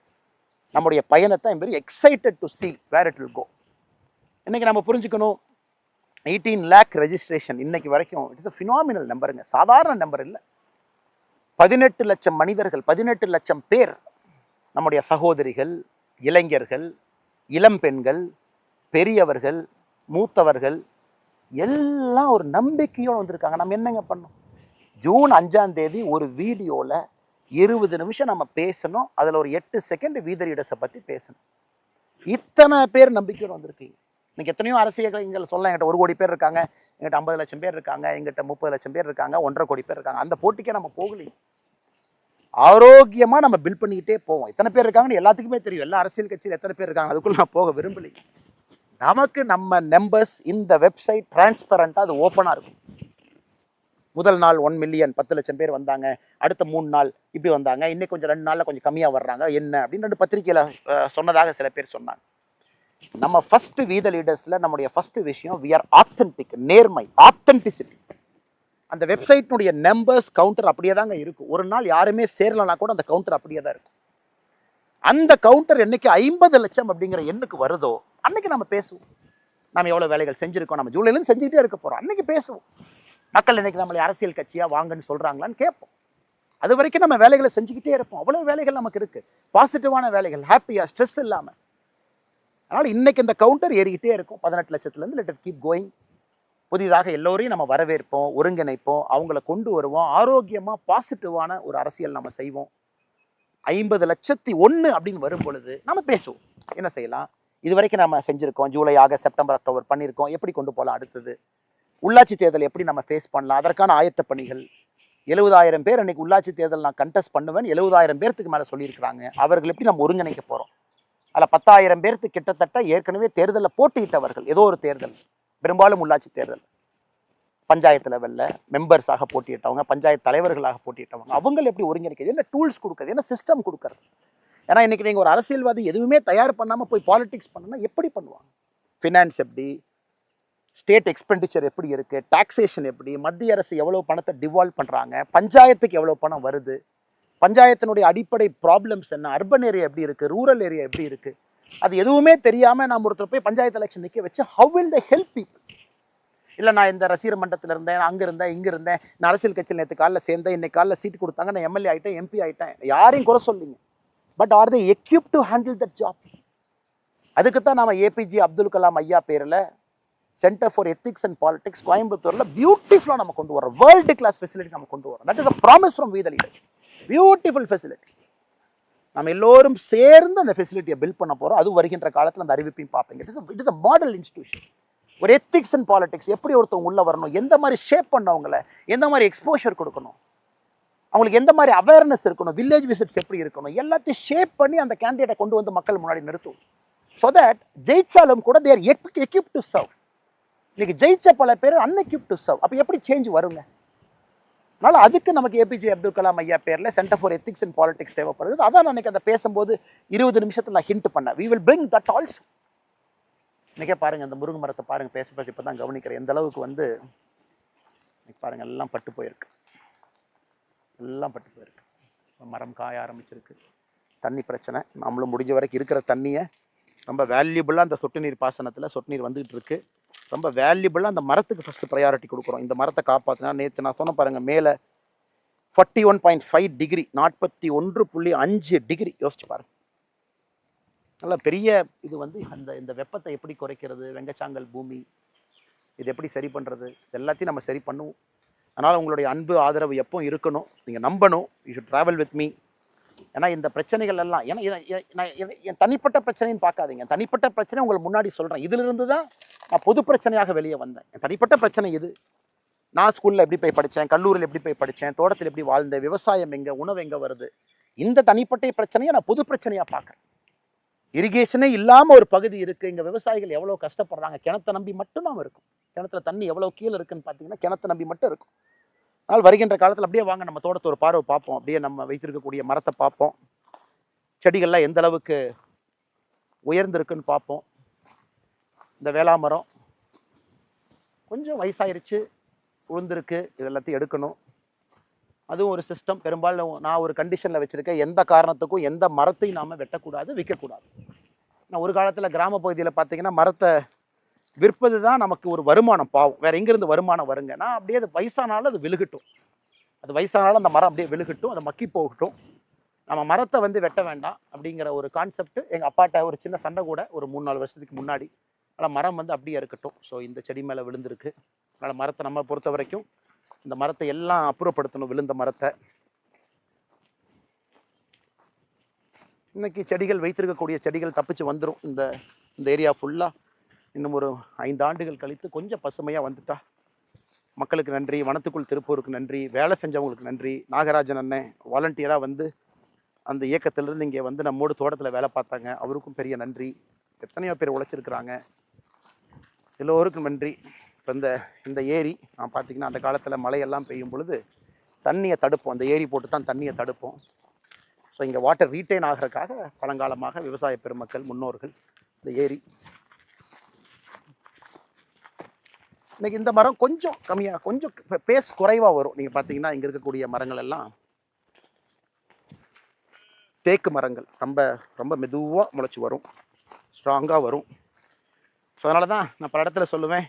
நம்முடைய பயணத்தை I'm very excited to see where it will go. இன்னைக்கு நம்ம புரிஞ்சுக்கணும், 18 lakh ரெஜிஸ்ட்ரேஷன் இன்னைக்கு வரைக்கும் இட்ஸ் a phenomenal நம்பருங்க, சாதாரண நம்பர் இல்லை. 18 லட்சம் மனிதர்கள், 18 லட்சம் பேர், நம்முடைய சகோதரிகள், இளைஞர்கள், இளம் பெண்கள், பெரியவர்கள், மூத்தவர்கள் எல்லாம் ஒரு நம்பிக்கையோடு வந்திருக்காங்க. நம்ம என்னங்க பண்ணோம்? ஜூன் 5ஆம் தேதி ஒரு வீடியோவில் 20 நிமிஷம் நம்ம பேசணும், அதில் ஒரு 8 செகண்ட் வீத லீடர்ஸை பற்றி பேசணும். இத்தனை பேர் நம்பிக்கையோடு வந்திருக்கீங்க. இன்னைக்கு எத்தனையோ அரசியல் இங்கே சொல்ல, எங்கிட்ட 1 கோடி பேர் இருக்காங்க, எங்கிட்ட 50 லட்சம் பேர் இருக்காங்க, எங்கிட்ட 30 லட்சம் பேர் இருக்காங்க, 1.5 கோடி பேர் இருக்காங்க. அந்த போட்டிக்கே நம்ம போகலையே. ஆரோக்கியமாக நம்ம பில் பண்ணிக்கிட்டே போவோம். எத்தனை பேர் இருக்காங்கன்னு எல்லாத்துக்குமே தெரியும், எல்லா அரசியல் கட்சியில் எத்தனை பேர் இருக்காங்க, அதுக்குள்ளே நான் போக விரும்பலைங்க. நமக்கு நம்ம நம்பர்ஸ் இந்த வெப்சைட் டிரான்ஸ்பரண்டாக அது ஓப்பனாக இருக்கும். முதல் நாள் 1 மில்லியன் 10 லட்சம் பேர் வந்தாங்க, அடுத்த 3 நாள் இப்படி வந்தாங்க, இன்னைக்கு கொஞ்சம் 2 நாளில் கொஞ்சம் கம்மியாக வர்றாங்க என்ன அப்படின்னு 2 பத்திரிகையில் சொன்னதாக சில பேர் சொன்னாங்க. நம்ம ஃபர்ஸ்ட் வீத லீடர்ஸில் நம்முடைய ஃபர்ஸ்ட் விஷயம் வி ஆர் ஆத்தென்டிக், நேர்மை, ஆத்தென்டிசிட்டி. அந்த வெப்சைட்னுடைய நம்பர்ஸ் கவுண்டர் அப்படியே தாங்க இருக்கும். ஒரு நாள் யாருமே சேரலனா கூட அந்த கவுண்டர் அப்படியே தான் இருக்கும். அந்த கவுண்டர் என்னைக்கு 50 லட்சம் அப்படிங்கிற எண்ணுக்கு வருதோ அன்னைக்கு நம்ம பேசுவோம். நம்ம எவ்வளோ வேலைகள் செஞ்சுருக்கோம், நம்ம ஜூலைலேருந்து செஞ்சுக்கிட்டே இருக்க போகிறோம், அன்னைக்கு பேசுவோம். மக்கள் இன்னைக்கு நம்மளை அரசியல் கட்சியாக வாங்கன்னு சொல்கிறாங்களான்னு கேட்போம். அது வரைக்கும் நம்ம வேலைகளை செஞ்சுக்கிட்டே இருப்போம். அவ்வளோ வேலைகள் நமக்கு இருக்குது, பாசிட்டிவான வேலைகள், ஹாப்பியாக, ஸ்ட்ரெஸ் இல்லாமல். அதனால் இன்னைக்கு இந்த கவுண்டர் ஏறிக்கிட்டே இருக்கும். 18 லட்சத்துலேருந்து லெட் இட் கீப் கோயிங். புதிதாக எல்லோரையும் நம்ம வரவேற்போம், ஒருங்கிணைப்போம், அவங்கள கொண்டு வருவோம், ஆரோக்கியமாக பாசிட்டிவான ஒரு அரசியல் நம்ம செய்வோம். 50,01,000 அப்படின்னு வரும் பொழுது நம்ம பேசுவோம், என்ன செய்யலாம், இது வரைக்கும் நம்ம செஞ்சுருக்கோம், ஜூலை, ஆகஸ்ட், செப்டம்பர், அக்டோபர் பண்ணியிருக்கோம், எப்படி கொண்டு போகலாம், அடுத்தது உள்ளாட்சி தேர்தல் எப்படி நம்ம ஃபேஸ் பண்ணலாம், அதற்கான ஆயத்த பணிகள். 70,000 பேர் அன்னைக்கு உள்ளாட்சி தேர்தல் நான் கண்டெஸ்ட் பண்ணுவேன், 70,000 பேர்த்துக்கு மேலே சொல்லியிருக்கிறாங்க, அவர்கள் எப்படி நம்ம ஒருங்கிணைக்க போகிறோம். அதில் 10,000 பேர்த்துக்கு கிட்டத்தட்ட ஏற்கனவே தேர்தலில் போட்டியிட்டவர்கள், ஏதோ ஒரு தேர்தல், பெரும்பாலும் உள்ளாட்சி தேர்தல், பஞ்சாயத்து லெவலில் மெம்பர்ஸாக போட்டியிட்டவங்க, பஞ்சாயத்து தலைவர்களாக போட்டியிட்டவங்க, அவங்களை எப்படி ஒருங்கிணைக்கிறது, என்ன டூல்ஸ் கொடுக்குறது, என்ன சிஸ்டம் கொடுக்குறது. ஏன்னா இன்றைக்கி நீங்கள் ஒரு அரசியல்வாதி எதுவுமே தயார் பண்ணாமல் போய் பாலிடிக்ஸ் பண்ணணும்னா எப்படி பண்ணுவாங்க? ஃபினான்ஸ் எப்படி, ஸ்டேட் எக்ஸ்பெண்டிச்சர் எப்படி இருக்குது, டாக்ஸேஷன் எப்படி, மத்திய அரசு எவ்வளோ பணத்தை டிவால்வ் பண்ணுறாங்க, பஞ்சாயத்துக்கு எவ்வளோ பணம் வருது, பஞ்சாயத்தினுடைய அடிப்படை ப்ராப்ளம்ஸ் என்ன, அர்பன் ஏரியா எப்படி இருக்குது, ரூரல் ஏரியா எப்படி இருக்குது, அது எதுவுமே தெரியாமல் நாம் ஒருத்தர் போய் பஞ்சாயத்து எலெக்ஷன் நிற்க வச்சு how will they help people? இல்லை நான் இந்த ரசிகர் மன்றத்தில் இருந்தேன், அங்கே இருந்தேன், இங்கே இருந்தேன், நான் அரசியல் கட்சியில் நேற்று காலில் சேர்ந்தேன், இன்னைக்கு காலில் சீட்டு கொடுத்தாங்க, நான் எம்எல்ஏ ஆகிட்டேன், எம்பி ஆகிட்டேன், யாரையும் குறை சொல்லிங்க. But are they equipped to handle that job? அதுக்கு தான் நாம் ஏபிஜே அப்துல் கலாம் ஐயா பேரில் centre for ethics and politics கோயம்புத்தூரில் பியூட்டிஃபுல்லாக நம்ம கொண்டு வரோம், வேர்ல்டு கிளாஸ் ஃபெசிலிட்டி நம்ம கொண்டு வரோம். That is a promise from வீத லீடர்ஸ், பியூட்டிஃபுல் ஃபெசிலிட்டி. நம்ம எல்லோரும் சேர்ந்து அந்த ஃபெசிலிட்டியை பில்ட் பண்ண போகிறோம். அது வருகின்ற காலத்தில் அந்த அறிவிப்பையும் பார்ப்பீங்க. It is a model institution. ஒரு எத்திக்ஸ் அண்ட் பாலிடிக்ஸ் எப்படி ஒருத்தவங்க உள்ளே வரணும், எந்த மாதிரி ஷேப் பண்ணவங்களை, எந்த மாதிரி எக்ஸ்போஷர் கொடுக்கணும், அவங்களுக்கு எந்த மாதிரி அவேர்னஸ் இருக்கணும், வில்லேஜ் விசிட்ஸ் எப்படி இருக்கணும், எல்லாத்தையும் ஷேப் பண்ணி அந்த கேண்டிடேட்டை கொண்டு வந்து மக்கள் முன்னாடி நிறுத்தும். ஸோ தட் ஜெயிச்சாலும் கூட தேர் எக்யூப் டு சர்வ். இன்னைக்கு ஜெயிச்ச பல பேர் அன்எக்யூப் டு சர்வ். அப்போ எப்படி சேஞ்ச் வருங்க? அதனால் அதுக்கு நமக்கு ஏபிஜே அப்துல் கலாம் ஐயா பேரில் centre for ethics and politics தேவைப்படுது. அதான் அன்னைக்கு அதை பேசும்போது 20 நிமிஷத்தில் நான் ஹிண்ட் பண்ணேன். We will bring that also. இன்றைக்கே பாருங்கள், அந்த முருங்கை மரத்தை பாருங்கள், பேச இப்போ தான் கவனிக்கிறேன் எந்த அளவுக்கு வந்து இன்னைக்கு பாருங்கள் எல்லாம் பட்டு போயிருக்கு, எல்லாம் பட்டு போயிருக்கு. மரம் காய ஆரம்பிச்சிருக்கு. தண்ணி பிரச்சனை, நம்மளும் முடிஞ்ச வரைக்கும் இருக்கிற தண்ணியை ரொம்ப வேல்யூபிளாக அந்த சொட்டு நீர் பாசனத்தில் சொட்டு நீர் வந்துகிட்டு இருக்கு. ரொம்ப வேல்யூபிளாக அந்த மரத்துக்கு ஃபஸ்ட்டு ப்ரையாரிட்டி கொடுக்குறோம். இந்த மரத்தை காப்பாற்றினா, நேற்று நான் சொன்ன பாருங்கள், மேலே 41.5 டிகிரி, 41.5 டிகிரி, யோசிச்சு பாருங்கள். நல்ல பெரிய இது வந்து இந்த வெப்பத்தை எப்படி குறைக்கிறது, வெங்கச்சாங்கல் பூமி இது எப்படி சரி பண்ணுறது, இது எல்லாத்தையும் நம்ம சரி பண்ணுவோம். அதனால் உங்களுடைய அன்பு ஆதரவு எப்போ இருக்கணும், நீங்கள் நம்பணும். You should travel with me. ஏன்னா இந்த பிரச்சனைகள் எல்லாம் என் தனிப்பட்ட பிரச்சனைன்னு பார்க்காதீங்க. தனிப்பட்ட பிரச்சனை உங்களுக்கு முன்னாடி சொல்கிறேன். இதிலிருந்து தான் நான் பொது பிரச்சனையாக வெளியே வந்தேன். என் தனிப்பட்ட பிரச்சனை இது. நான் ஸ்கூலில் எப்படி போய் படித்தேன், கல்லூரியில் எப்படி போய் படித்தேன், தோட்டத்தில் எப்படி வாழ்ந்தேன், விவசாயம் எங்கே, உணவு எங்கே வருது, இந்த தனிப்பட்ட பிரச்சனையை நான் பொது பிரச்சனையாக பார்க்குறேன். இரிகேஷனே இல்லாமல் ஒரு பகுதி இருக்குது, இங்கே விவசாயிகள் எவ்வளோ கஷ்டப்படுறாங்க, கிணத்தை நம்பி மட்டும் நாம் இருக்கும். கிணத்துல தண்ணி எவ்வளோ கீழே இருக்குன்னு பார்த்தீங்கன்னா கிணத்தை நம்பி மட்டும் இருக்கும். அதனால் வருகின்ற காலத்தில் அப்படியே வாங்க நம்ம தோட்டத்தை ஒரு பார்வை பார்ப்போம். அப்படியே நம்ம வைத்திருக்கக்கூடிய மரத்தை பார்ப்போம், செடிகள்லாம் எந்த அளவுக்கு உயர்ந்திருக்குன்னு பார்ப்போம். இந்த வேளாமரம் கொஞ்சம் வயசாயிருச்சு, உளுந்திருக்கு, இது எல்லாத்தையும் எடுக்கணும். அதுவும் ஒரு சிஸ்டம். பெரும்பாலும் நான் ஒரு கண்டிஷனில் வச்சுருக்கேன், எந்த காரணத்துக்கும் எந்த மரத்தையும் நாம் வெட்டக்கூடாது, விற்கக்கூடாது. நான் ஒரு காலத்தில் கிராம பகுதியில் பார்த்தீங்கன்னா மரத்தை விற்பது தான் நமக்கு ஒரு வருமானம். பாவம், வேறு எங்கேருந்து வருமானம் வருங்க? நான் அப்படியே அது வயசானாலும் அது விழுகட்டும், அது வயசானாலும் அந்த மரம் அப்படியே விழுகட்டும், அதை மக்கி போகட்டும், நம்ம மரத்தை வந்து வெட்ட வேண்டாம் அப்படிங்கிற ஒரு கான்செப்ட். எங்கள் அப்பாட்ட ஒரு சின்ன சண்டை கூட ஒரு 3-4 வருஷத்துக்கு முன்னாடி. அதனால் மரம் வந்து அப்படியே இருக்கட்டும். ஸோ இந்த செடி மேலே விழுந்திருக்கு, அதனால் மரத்தை நம்ம பொறுத்த வரைக்கும் இந்த மரத்தை எல்லாம் அப்புறப்படுத்தணும், விழுந்த மரத்தை. இன்னைக்கு செடிகள் வைத்திருக்கக்கூடிய செடிகள் தப்பிச்சு வந்துடும். இந்த ஏரியா ஃபுல்லாக இன்னும் ஒரு 5 ஆண்டுகள் கழித்து கொஞ்சம் பசுமையாக வந்துட்டா மக்களுக்கு நன்றி, வனத்துக்குள் திருப்பூருக்கு நன்றி, வேலை செஞ்சவங்களுக்கு நன்றி. நாகராஜன் அண்ணன் வாலண்டியராக வந்து அந்த இயக்கத்திலிருந்து இங்கே வந்து நம்மோடு தோட்டத்தில் வேலை பார்த்தாங்க, அவருக்கும் பெரிய நன்றி. எத்தனையோ பேர் உழைச்சிருக்கிறாங்க, எல்லோருக்கும் நன்றி. இப்போ இந்த ஏரி நான் பார்த்தீங்கன்னா அந்த காலத்தில் மழையெல்லாம் பெய்யும் பொழுது தண்ணியை தடுப்போம், அந்த ஏரி போட்டு தான் தண்ணியை தடுப்போம். ஸோ இங்கே வாட்டர் ரீட்டைன் ஆகிறதுக்காக பழங்காலமாக விவசாய பெருமக்கள் முன்னோர்கள் இந்த ஏரி. இன்னைக்கு இந்த மரம் கொஞ்சம் கம்மியாக, கொஞ்சம் பேஸ் குறைவாக வரும். நீங்கள் பார்த்தீங்கன்னா இங்கே இருக்கக்கூடிய மரங்கள் எல்லாம் தேக்கு மரங்கள், ரொம்ப ரொம்ப மெதுவாக முளைச்சி வரும், ஸ்ட்ராங்காக வரும். ஸோ அதனால தான் நான் பல இடத்துல சொல்லுவேன்,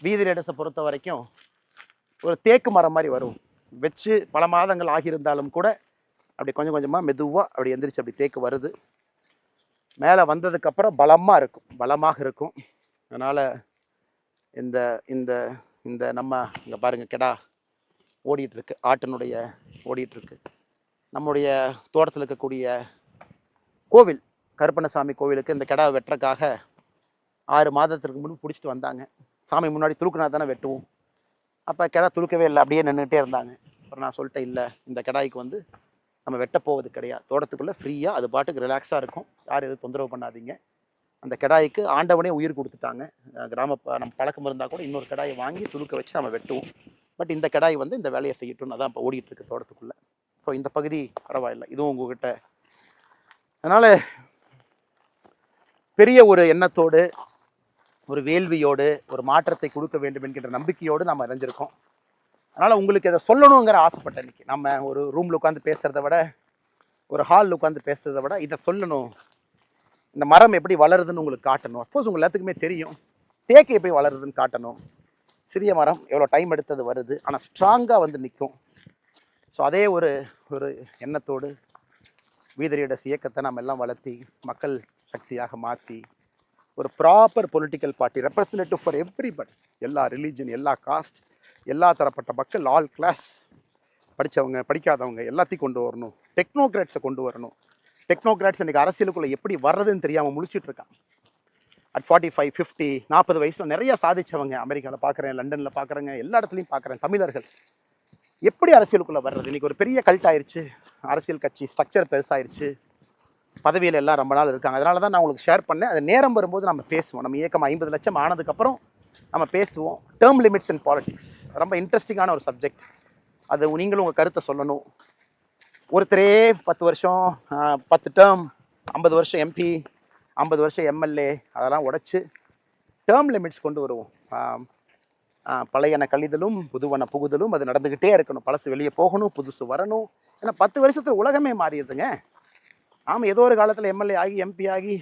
வீதி ரேடஸை பொறுத்த வரைக்கும் ஒரு தேக்கு மரம் மாதிரி வரும். வச்சு பல மாதங்கள் ஆகியிருந்தாலும் கூட அப்படி கொஞ்சம் கொஞ்சமாக மெதுவாக அப்படி எந்திரிச்சு அப்படி தேக்கு வருது. மேலே வந்ததுக்கப்புறம் பலமாக இருக்கும். அதனால் இந்த இந்த இந்த நம்ம இங்கே பாருங்கள், கெடா ஓடிட்டுருக்கு, ஆட்டினுடைய ஓடிட்டுருக்கு. நம்முடைய தோட்டத்தில் இருக்கக்கூடிய கோவில், கருப்பண்ணசாமி கோவிலுக்கு இந்த கெடாவை வெட்டுறதுக்காக 6 மாதத்திற்கு முன்பு பிடிச்சிட்டு வந்தாங்க. சாமி முன்னாடி துளுக்குனா தானே வெட்டுவோம். அப்போ கெடா துளுக்கவே இல்லை, அப்படியே நின்றுட்டே இருந்தாங்க. அப்புறம் நான் சொல்லிட்டேன், இல்லை இந்த கெடாய்க்கு வந்து நம்ம வெட்ட போவது கிடையாது, தோட்டத்துக்குள்ளே ஃப்ரீயாக அது பாட்டுக்கு ரிலாக்ஸாக இருக்கும், யாரும் எதுவும் தொந்தரவு பண்ணாதீங்க. அந்த கெடாய்க்கு ஆண்டவனே உயிர் கொடுத்துட்டாங்க. நம்ம பழக்கம் இருந்தால் கூட இன்னொரு கெடாயை வாங்கி துளுக்க வச்சு நம்ம வெட்டுவோம். பட் இந்த கெடாய் வந்து இந்த வேலையை செய்யட்டும்னு அதான் இப்போ ஓடிட்டுருக்கு தோட்டத்துக்குள்ளே. ஸோ இந்த பகுதி பரவாயில்லை, இதுவும் உங்ககிட்ட. அதனால் பெரிய ஒரு எண்ணத்தோடு, ஒரு வேள்வியோடு, ஒரு மாற்றத்தை கொடுக்க வேண்டும் என்கின்ற நம்பிக்கையோடு நம்ம அறிஞ்சிருக்கோம். அதனால் உங்களுக்கு இதை சொல்லணுங்கிற ஆசைப்பட்டேன். இன்றைக்கி நம்ம ஒரு ரூமில் உட்காந்து பேசுகிறத விட, ஒரு ஹாலில் உட்காந்து பேசுகிறத விட இதை சொல்லணும். இந்த மரம் எப்படி வளருதுன்னு உங்களுக்கு காட்டணும். அஃப்கோர்ஸ் உங்கள் எல்லாத்துக்குமே தெரியும், தேக்கு எப்படி வளருதுன்னு காட்டணும். சிறிய மரம் எவ்வளோ டைம் எடுத்தது வருது, ஆனால் ஸ்ட்ராங்காக வந்து நிற்கும். ஸோ அதே ஒரு எண்ணத்தோடு வீதி ரேடஸ் இயக்கத்தை நம்ம எல்லாம் வளர்த்தி மக்கள் சக்தியாக மாற்றி ஒரு proper political party, representative for everybody, எல்லா ரிலீஜன், எல்லா காஸ்ட், எல்லா தரப்பட்ட மக்கள், ஆல் கிளாஸ், படித்தவங்க படிக்காதவங்க எல்லாத்தையும் கொண்டு வரணும். டெக்னோக்ராட்ஸை கொண்டு வரணும். டெக்னோக்ராட்ஸ் இன்றைக்கி அரசியலுக்குள்ளே எப்படி வர்றதுன்னு தெரியாமல் முழிச்சிட்ருக்கான். அட் 45, 50, 40 வயசில் நிறைய சாதித்தவங்க அமெரிக்காவில் பார்க்குறேன், லண்டனில் பார்க்குறேங்க, எல்லா இடத்துலையும் பார்க்குறேன். தமிழர்கள் எப்படி அரசியலுக்குள்ளே வர்றது? இன்றைக்கி ஒரு பெரிய கல்ட் ஆயிடுச்சு, அரசியல் கட்சி ஸ்ட்ரக்சர் பெருசாயிருச்சு, பதவியில் எல்லாம் ரொம்ப நாள் இருக்காங்க. அதனால தான் நான் உங்களுக்கு ஷேர் பண்ணேன். அது நேரம் வரும்போது நம்ம பேசுவோம். நம்ம இயக்கம் 50 லட்சம் ஆனதுக்கப்புறம் நம்ம பேசுவோம். டேர்ம் லிமிட்ஸ் அண்ட் பாலிடிக்ஸ் ரொம்ப இன்ட்ரெஸ்டிங்கான ஒரு சப்ஜெக்ட். அது நீங்களும் உங்கள் கருத்தை சொல்லணும். ஒருத்தரே 10 வருஷம் 10 டேர்ம், 50 வருஷம் எம்பி, 50 வருஷம் எம்எல்ஏ, அதெல்லாம் உடைச்சு டேர்ம் லிமிட்ஸ் கொண்டு வருவோம். பழையன கழிதலும் புதுவன புகுதலும் அது நடந்துக்கிட்டே இருக்கணும். பழசு வெளியே போகணும், புதுசு வரணும். ஏன்னா 10 வருஷத்தில் உலகமே மாறிடுதுங்க. நாம் ஏதோ ஒரு காலத்தில் எம்எல்ஏ ஆகி, எம்பி ஆகி,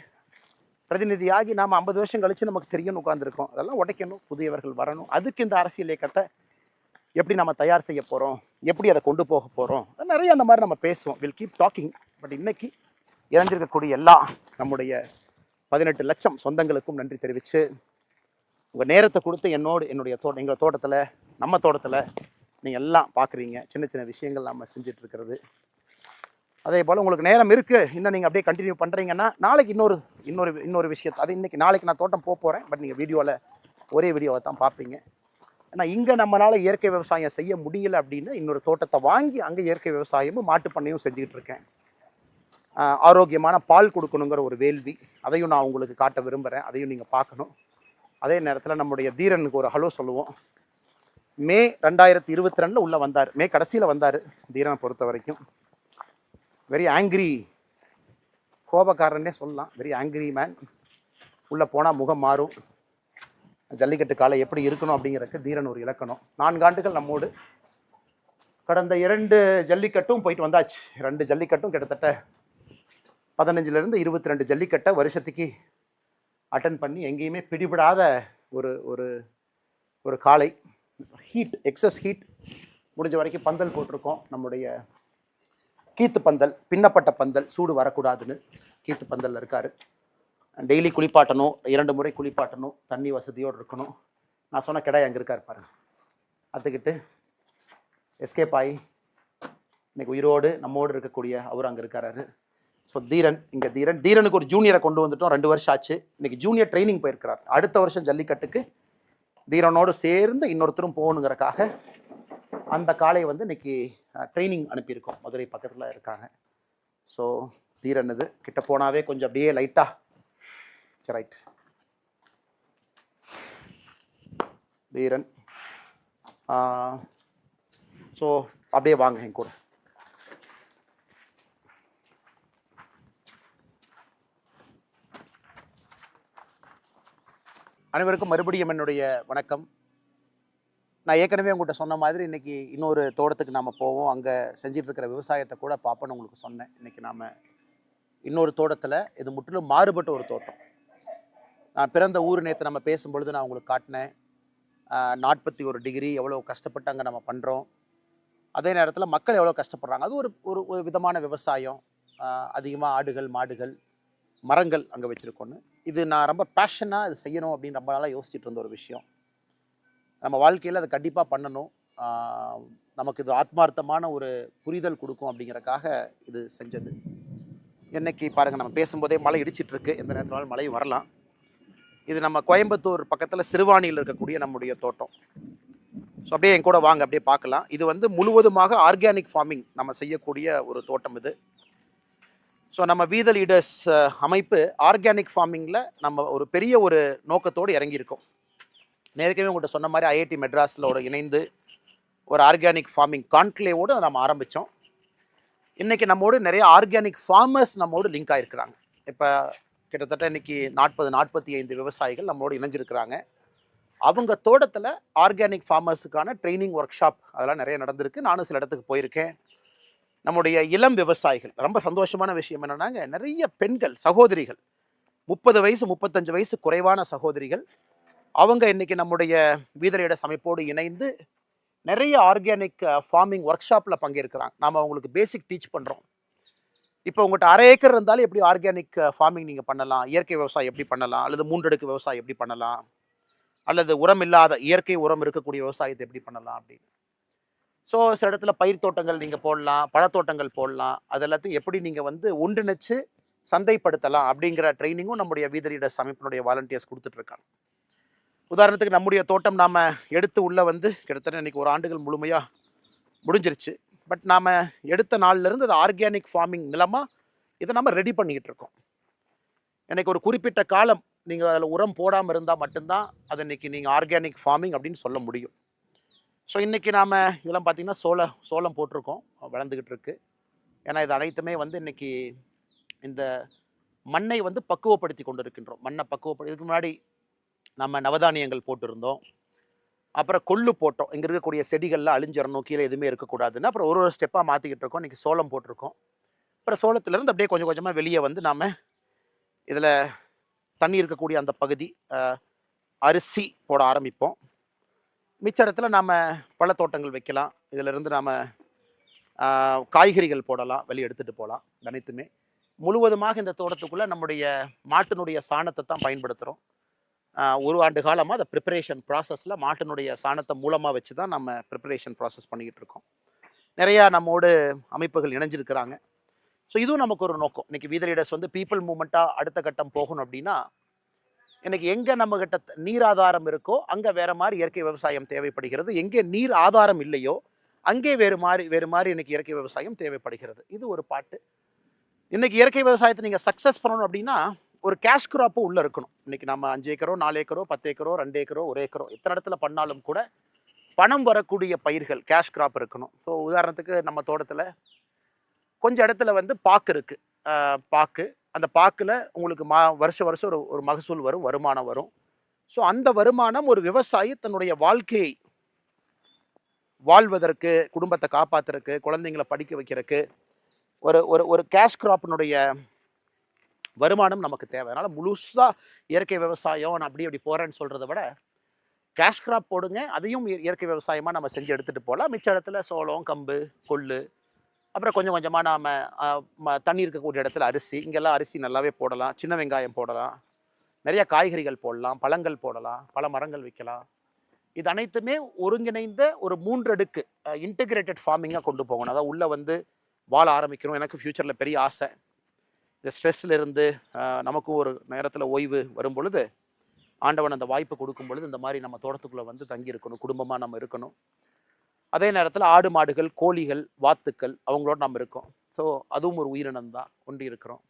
பிரதிநிதி ஆகி நாம் 50 வருஷம் கழித்து நமக்கு தெரியும்னு உட்காந்துருக்கோம். அதெல்லாம் உடைக்கணும், புதியவர்கள் வரணும். அதுக்கு இந்த அரசியல் இயக்கத்தை எப்படி நம்ம தயார் செய்ய போகிறோம், எப்படி அதை கொண்டு போக போகிறோம், நிறைய அந்த மாதிரி நம்ம பேசுவோம். Will keep talking. பட் இன்னைக்கு இறந்திருக்கக்கூடிய எல்லா நம்முடைய 18 லட்சம் சொந்தங்களுக்கும் நன்றி தெரிவித்து, உங்கள் நேரத்தை கொடுத்து என்னுடைய எங்கள் தோட்டத்தில், நம்ம தோட்டத்தில் நீங்கள் எல்லாம் பார்க்குறீங்க. சின்ன சின்ன விஷயங்கள் நம்ம செஞ்சிட்ருக்கிறது. அதே போல் உங்களுக்கு நேரம் இருக்குது, இன்னும் நீங்கள் அப்படியே கண்டினியூ பண்ணுறீங்கன்னா நாளைக்கு இன்னொரு விஷயத்தை, அது நாளைக்கு நான் தோட்டம் போகிறேன். பட் நீங்கள் வீடியோவில் ஒரே வீடியோவை தான் பார்ப்பீங்க. ஏன்னா இங்கே நம்மளால் இயற்கை விவசாயம் செய்ய முடியல அப்படின்னு இன்னொரு தோட்டத்தை வாங்கி அங்கே இயற்கை விவசாயமும் மாட்டுப்பண்ணையும் செஞ்சுக்கிட்டு இருக்கேன். ஆரோக்கியமான பால் கொடுக்கணுங்கிற ஒரு வேள்வி, அதையும் நான் உங்களுக்கு காட்ட விரும்புகிறேன். அதையும் நீங்கள் பார்க்கணும். அதே நேரத்தில் நம்முடைய தீரனுக்கு ஒரு ஹலோ சொல்லுவோம். மே 2022 உள்ளே வந்தார், மே கடைசியில் வந்தார். தீரனை பொறுத்த வரைக்கும் வெரி ஆங்கிரி, கோபக்காரன்னே சொல்லலாம். Very angry man. உள்ளே போனால் முகம் மாறும். ஜல்லிக்கட்டு காலை எப்படி இருக்கணும் அப்படிங்கிறதுக்கு தீரன் ஒரு இலக்கணம். 4 ஆண்டுகள் நம்மோடு கடந்த 2 ஜல்லிக்கட்டும் போயிட்டு வந்தாச்சு. 2 ஜல்லிக்கட்டும் கிட்டத்தட்ட 15லேருந்து 22 ஜல்லிக்கட்டை வருஷத்துக்கு அட்டன் பண்ணி எங்கேயுமே பிடிபடாத ஒரு ஒரு ஒரு காலை. ஹீட், எக்ஸஸ் ஹீட், முடிஞ்ச வரைக்கும் பந்தல் போட்டிருக்கோம். நம்முடைய கீத்து பந்தல், பின்னப்பட்ட பந்தல், சூடு வரக்கூடாதுன்னு கீத்து பந்தலில் இருக்கார். டெய்லி குளிப்பாட்டணும், 2 முறை குளிப்பாட்டணும், தண்ணி வசதியோடு இருக்கணும். நான் சொன்ன கிடாய் அங்கே இருக்கார் பாருங்க, அதுக்கிட்டு எஸ்கேப் ஆகி இன்னைக்கு உயிரோடு நம்மோடு இருக்கக்கூடிய அவர் அங்கே இருக்காரு. ஸோ தீரன், இங்கே தீரனுக்கு ஒரு ஜூனியரை கொண்டு வந்துட்டோம். 2 வருஷம் ஆச்சு. இன்னைக்கு ஜூனியர் ட்ரைனிங் போயிருக்கிறார். அடுத்த வருஷம் ஜல்லிக்கட்டுக்கு தீரனோடு சேர்ந்து இன்னொருத்தரும் போகணுங்கிறக்காக அந்த காளையை வந்து இன்னைக்கு ட்ரைனிங் அனுப்பியிருக்கோம். மதுரை பக்கத்தில் இருக்காங்க. ஸோ தீரன் இது கிட்ட போனாவே கொஞ்சம் அப்படியே லைட்டா ரைட். தீரன் ஸோ அப்படியே வாங்க என் கூட. அனைவருக்கும் மறுபடியும் என்னுடைய வணக்கம். நான் ஏற்கனவே உங்கள்கிட்ட சொன்ன மாதிரி இன்றைக்கி இன்னொரு தோட்டத்துக்கு நாம் போவோம். அங்கே செஞ்சிட்டு இருக்கிற விவசாயத்தை கூட பார்ப்போன்னு உங்களுக்கு சொன்னேன். இன்றைக்கி நாம் இன்னொரு தோட்டத்தில், இது முற்றிலும் மாறுபட்ட ஒரு தோட்டம். நான் பிறந்த ஊர் நேற்று நம்ம பேசும்பொழுது நான் உங்களுக்கு காட்டினேன். 41 டிகிரி எவ்வளோ கஷ்டப்பட்டு அங்கே நம்ம பண்ணுறோம். அதே நேரத்தில் மக்கள் எவ்வளோ கஷ்டப்படுறாங்க. அது ஒரு விதமான விவசாயம். அதிகமாக ஆடுகள், மாடுகள், மரங்கள் அங்கே வச்சுருக்கோன்னு. இது நான் ரொம்ப பேஷனாக இது செய்யணும் அப்படின்னு ரொம்ப நாளாக யோசிச்சுட்டு இருந்த ஒரு விஷயம். நம்ம வாழ்க்கையில் அதை கண்டிப்பாக பண்ணணும். நமக்கு இது ஆத்மார்த்தமான ஒரு புரிதல் கொடுக்கும் அப்படிங்கிறக்காக இது செஞ்சது. இன்னைக்கு பாருங்கள், நம்ம பேசும்போதே மழை இடிச்சிட்டு இருக்கு. எந்த நேரத்தினாலும் மழையும் வரலாம். இது நம்ம கோயம்புத்தூர் பக்கத்தில் சிறுவாணியில் இருக்கக்கூடிய நம்முடைய தோட்டம். ஸோ அப்படியே என் கூட வாங்க, அப்படியே பார்க்கலாம். இது வந்து முழுவதுமாக ஆர்கானிக் ஃபார்மிங் நம்ம செய்யக்கூடிய ஒரு தோட்டம் இது. ஸோ நம்ம வி த லீடர்ஸ் அமைப்பு ஆர்கானிக் ஃபார்மிங்கில் நம்ம ஒரு பெரிய ஒரு நோக்கத்தோடு இறங்கியிருக்கோம். நேரடியாக உங்கள்கிட்ட சொன்ன மாதிரி ஐஐடி மெட்ராஸில் இணைந்து ஒரு ஆர்கானிக் ஃபார்மிங் கான்க்ளேவோடு நம்ம ஆரம்பித்தோம். இன்றைக்கி நம்மோடு நிறைய ஆர்கானிக் ஃபார்மர்ஸ் நம்மோடு லிங்க் ஆகிருக்கிறாங்க. இப்போ கிட்டத்தட்ட இன்றைக்கி 40-45 விவசாயிகள் நம்மளோடு இணைஞ்சிருக்கிறாங்க. அவங்க தோட்டத்தில் ஆர்கானிக் ஃபார்மர்ஸுக்கான ட்ரைனிங் ஒர்க் ஷாப் அதெல்லாம் நிறைய நடந்திருக்கு. நானும் சில இடத்துக்கு போயிருக்கேன். நம்முடைய இளம் விவசாயிகள், ரொம்ப சந்தோஷமான விஷயம் என்னென்னாங்க, நிறைய பெண்கள் சகோதரிகள், 30 வயசு 35 வயசு குறைவான சகோதரிகள், அவங்க இன்றைக்கி நம்முடைய வீதரையிட அமைப்போடு இணைந்து நிறைய ஆர்கானிக் ஃபார்மிங் ஒர்க் ஷாப்பில் பங்கேற்கிறாங்க. நாம் அவங்களுக்கு பேசிக் டீச் பண்ணுறோம். இப்போ உங்கள்கிட்ட 1/2 ஏக்கர் இருந்தாலும் எப்படி ஆர்கானிக் ஃபார்மிங் நீங்கள் பண்ணலாம், இயற்கை விவசாயம் எப்படி பண்ணலாம், அல்லது 3 அடுக்கு விவசாயம் எப்படி பண்ணலாம், அல்லது உரம் இல்லாத இயற்கை உரம் இருக்கக்கூடிய விவசாயத்தை எப்படி பண்ணலாம் அப்படின்னு. ஸோ சில இடத்துல பயிர் தோட்டங்கள் நீங்கள் போடலாம், பழத்தோட்டங்கள் போடலாம். அது எல்லாத்தையும் எப்படி நீங்கள் வந்து ஒன்றிணைச்சு சந்தைப்படுத்தலாம் அப்படிங்கிற ட்ரைனிங்கும் நம்முடைய வீதரீடர்ஸ் அமைப்பினுடைய வாலண்டியர்ஸ் கொடுத்துட்ருக்காங்க. உதாரணத்துக்கு நம்முடைய தோட்டம் நாம் எடுத்து உள்ளே வந்து கிட்டத்தட்ட இன்றைக்கி 1 ஆண்டுகள் முழுமையாக முடிஞ்சிருச்சு. பட் நாம் எடுத்த நாள்லேருந்து அது ஆர்கானிக் ஃபார்மிங் நிலமாக இதை நம்ம ரெடி பண்ணிக்கிட்டு இருக்கோம். எனக்கு ஒரு குறிப்பிட்ட காலம் நீங்கள் அதில் உரம் போடாமல் இருந்தால் மட்டும்தான் அதை இன்றைக்கி நீங்கள் ஆர்கானிக் ஃபார்மிங் அப்படின்னு சொல்ல முடியும். ஸோ இன்றைக்கி நாம் இதெல்லாம் பார்த்திங்கன்னா சோளம் போட்டிருக்கோம், வளர்ந்துக்கிட்டு இருக்கு. ஏன்னா இது அனைத்துமே வந்து இன்றைக்கி இந்த மண்ணை வந்து பக்குவப்படுத்தி கொண்டு இருக்கின்றோம். மண்ணை இதுக்கு முன்னாடி நம்ம நவதானியங்கள் போட்டிருந்தோம், அப்புறம் கொள்ளு போட்டோம். இங்கே இருக்கக்கூடிய செடிகள்லாம் அழிஞ்சிடணும், கீழே எதுவுமே இருக்கக்கூடாதுன்னு. அப்புறம் ஒரு ஸ்டெப்பாக மாற்றிக்கிட்டு இருக்கோம். இன்றைக்கி சோளம் போட்டிருக்கோம். அப்புறம் சோளத்துலேருந்து அப்படியே கொஞ்சம் கொஞ்சமாக வெளியே வந்து நாம் இதில் தண்ணி இருக்கக்கூடிய அந்த பகுதி அரிசி போட ஆரம்பிப்போம். மிச்ச இடத்துல நாம் பழத்தோட்டங்கள் வைக்கலாம். இதிலிருந்து நாம் காய்கறிகள் போடலாம், வெளியே எடுத்துகிட்டு போகலாம். அனைத்துமே முழுவதுமாக இந்த தோட்டத்துக்குள்ளே நம்முடைய மாட்டினுடைய சாணத்தை தான் பயன்படுத்துகிறோம். 1 ஆண்டு காலமாக அந்த ப்ரிப்பரேஷன் ப்ராசஸில் மாட்டினுடைய சாணத்தை மூலமாக வச்சு தான் நம்ம ப்ரிப்பரேஷன் ப்ராசஸ் பண்ணிக்கிட்டு இருக்கோம். நிறையா நம்மோடு அமைப்புகள் இணைஞ்சிருக்கிறாங்க. ஸோ இதுவும் நமக்கு ஒரு நோக்கம். இன்றைக்கி வி த லீடர்ஸ் வந்து பீப்புள் மூவ்மெண்ட்டாக அடுத்த கட்டம் போகணும் அப்படின்னா, இன்றைக்கி எங்கே நம்மகிட்ட நீர் ஆதாரம் இருக்கோ அங்கே வேறு மாதிரி இயற்கை விவசாயம் தேவைப்படுகிறது. எங்கே நீர் ஆதாரம் இல்லையோ அங்கே வேறு மாதிரி இன்றைக்கி இயற்கை விவசாயம் தேவைப்படுகிறது. இது ஒரு பாட்டு. இன்றைக்கி இயற்கை விவசாயத்தை நீங்கள் சக்ஸஸ் பண்ணணும் அப்படின்னா ஒரு கேஷ் கிராப்பும் உள்ளே இருக்கணும். இன்றைக்கி நம்ம 5 ஏக்கரோ 4 ஏக்கரோ 10 ஏக்கரோ 2 ஏக்கரோ 1 ஏக்கரோ எத்தனை இடத்துல பண்ணாலும் கூட பணம் வரக்கூடிய பயிர்கள் கேஷ் கிராப் இருக்கணும். ஸோ உதாரணத்துக்கு நம்ம தோட்டத்தில் கொஞ்சம் இடத்துல வந்து பாக்கு இருக்குது. பாக்கு, அந்த பாக்கில் உங்களுக்கு வருஷம் ஒரு மகசூல் வரும், வருமானம் வரும். ஸோ அந்த வருமானம் ஒரு விவசாயி தன்னுடைய வாழ்க்கையை வாழ்வதற்கு, குடும்பத்தை காப்பாத்துறதுக்கு, குழந்தைங்களை படிக்க வைக்கிறதுக்கு ஒரு ஒரு ஒரு கேஷ் கிராப்பினுடைய வருமானம் நமக்கு தேவை. அதனால முழுசா இயற்கை விவசாயம் நான் அப்படி போறேன்னு சொல்றதை விட கேஷ் கிராப் போடுங்க, அதையும் இயற்கை விவசாயமா நம்ம செஞ்சு எடுத்துட்டு போகலாம். மிச்ச இடத்துல சோளம், கம்பு, கொள்ளு, அப்புறம் கொஞ்சம் கொஞ்சமா நாம தண்ணி இருக்கக்கூடிய இடத்துல அரிசி, இங்கெல்லாம் அரிசி நல்லாவே போடலாம். சின்ன வெங்காயம் போடலாம், நிறைய காய்கறிகள் போடலாம், பழங்கள் போடலாம், பல மரங்கள் வைக்கலாம். இது அனைத்துமே ஒருங்கிணைந்த ஒரு 3 அடுக்கு இன்டிகிரேட்டட் ஃபார்மிங்காக கொண்டு போகணும். அதாவது உள்ள வந்து வாழ ஆரம்பிக்கணும். எனக்கு ஃப்யூச்சரில் பெரிய ஆசை. இந்த ஸ்ட்ரெஸ்ல இருந்து நமக்கும் ஒரு நேரத்தில் ஓய்வு வரும் பொழுது ஆண்டவன் அந்த வாய்ப்பு கொடுக்கும் பொழுது இந்த மாதிரி நம்ம தோட்டத்துக்குள்ளே வந்து தங்கி இருக்கணும், குடும்பமாக நம்ம இருக்கணும். அதே நேரத்தில் ஆடு மாடுகள், கோழிகள், வாத்துக்கள் அவங்களோட நம்ம இருக்கோம். ஸோ அதுவும் ஒரு உயிரினம் தான், ஒன்றி இருக்கிறோம்.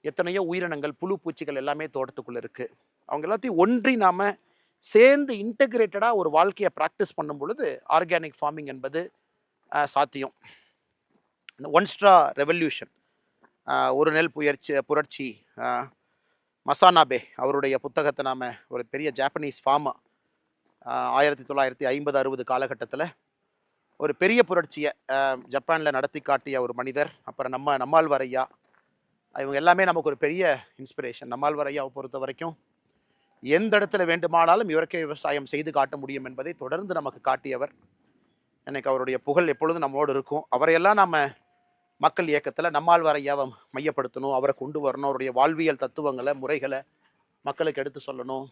எத்தனையோ உயிரினங்கள், புழு பூச்சிகள் எல்லாமே தோட்டத்துக்குள்ளே இருக்குது. அவங்க எல்லாத்தையும் ஒன்றி நாம் சேர்ந்து இன்டகிரேட்டடாக ஒரு வாழ்க்கையை ப்ராக்டிஸ் பண்ணும் பொழுது ஆர்கானிக் ஃபார்மிங் என்பது சாத்தியம். இந்த ஒன் ஸ்ட்ரா ரெவல்யூஷன், ஒரு நெல் புரட்சி, மசானாபே அவருடைய புத்தகத்தை நாம் ஒரு பெரிய ஜாப்பனீஸ் ஃபார்மர் 1950-60 காலகட்டத்தில் ஒரு பெரிய புரட்சியை ஜப்பானில் நடத்தி காட்டிய ஒரு மனிதர். அப்புறம் நம்மாழ்வார் ஐயா, இவங்க எல்லாமே நமக்கு ஒரு பெரிய இன்ஸ்பிரேஷன். நம்மாழ்வார் ஐயாவை பொறுத்த வரைக்கும் எந்த இடத்துல வேண்டுமானாலும் இயற்கை விவசாயம் செய்து காட்ட முடியும் என்பதை தொடர்ந்து நமக்கு காட்டியவர். எனக்கு அவருடைய புகழ் எப்பொழுதும் நம்மளோடு இருக்கும். அவரையெல்லாம் நம்ம மக்கள் இயக்கத்தில் நம்மாழ்வார் ஐயாவை மையப்படுத்தணும், அவரை கொண்டு வரணும், அவருடைய வாழ்வியல் தத்துவங்களை, முறைகளை மக்களுக்கு எடுத்து சொல்லணும்.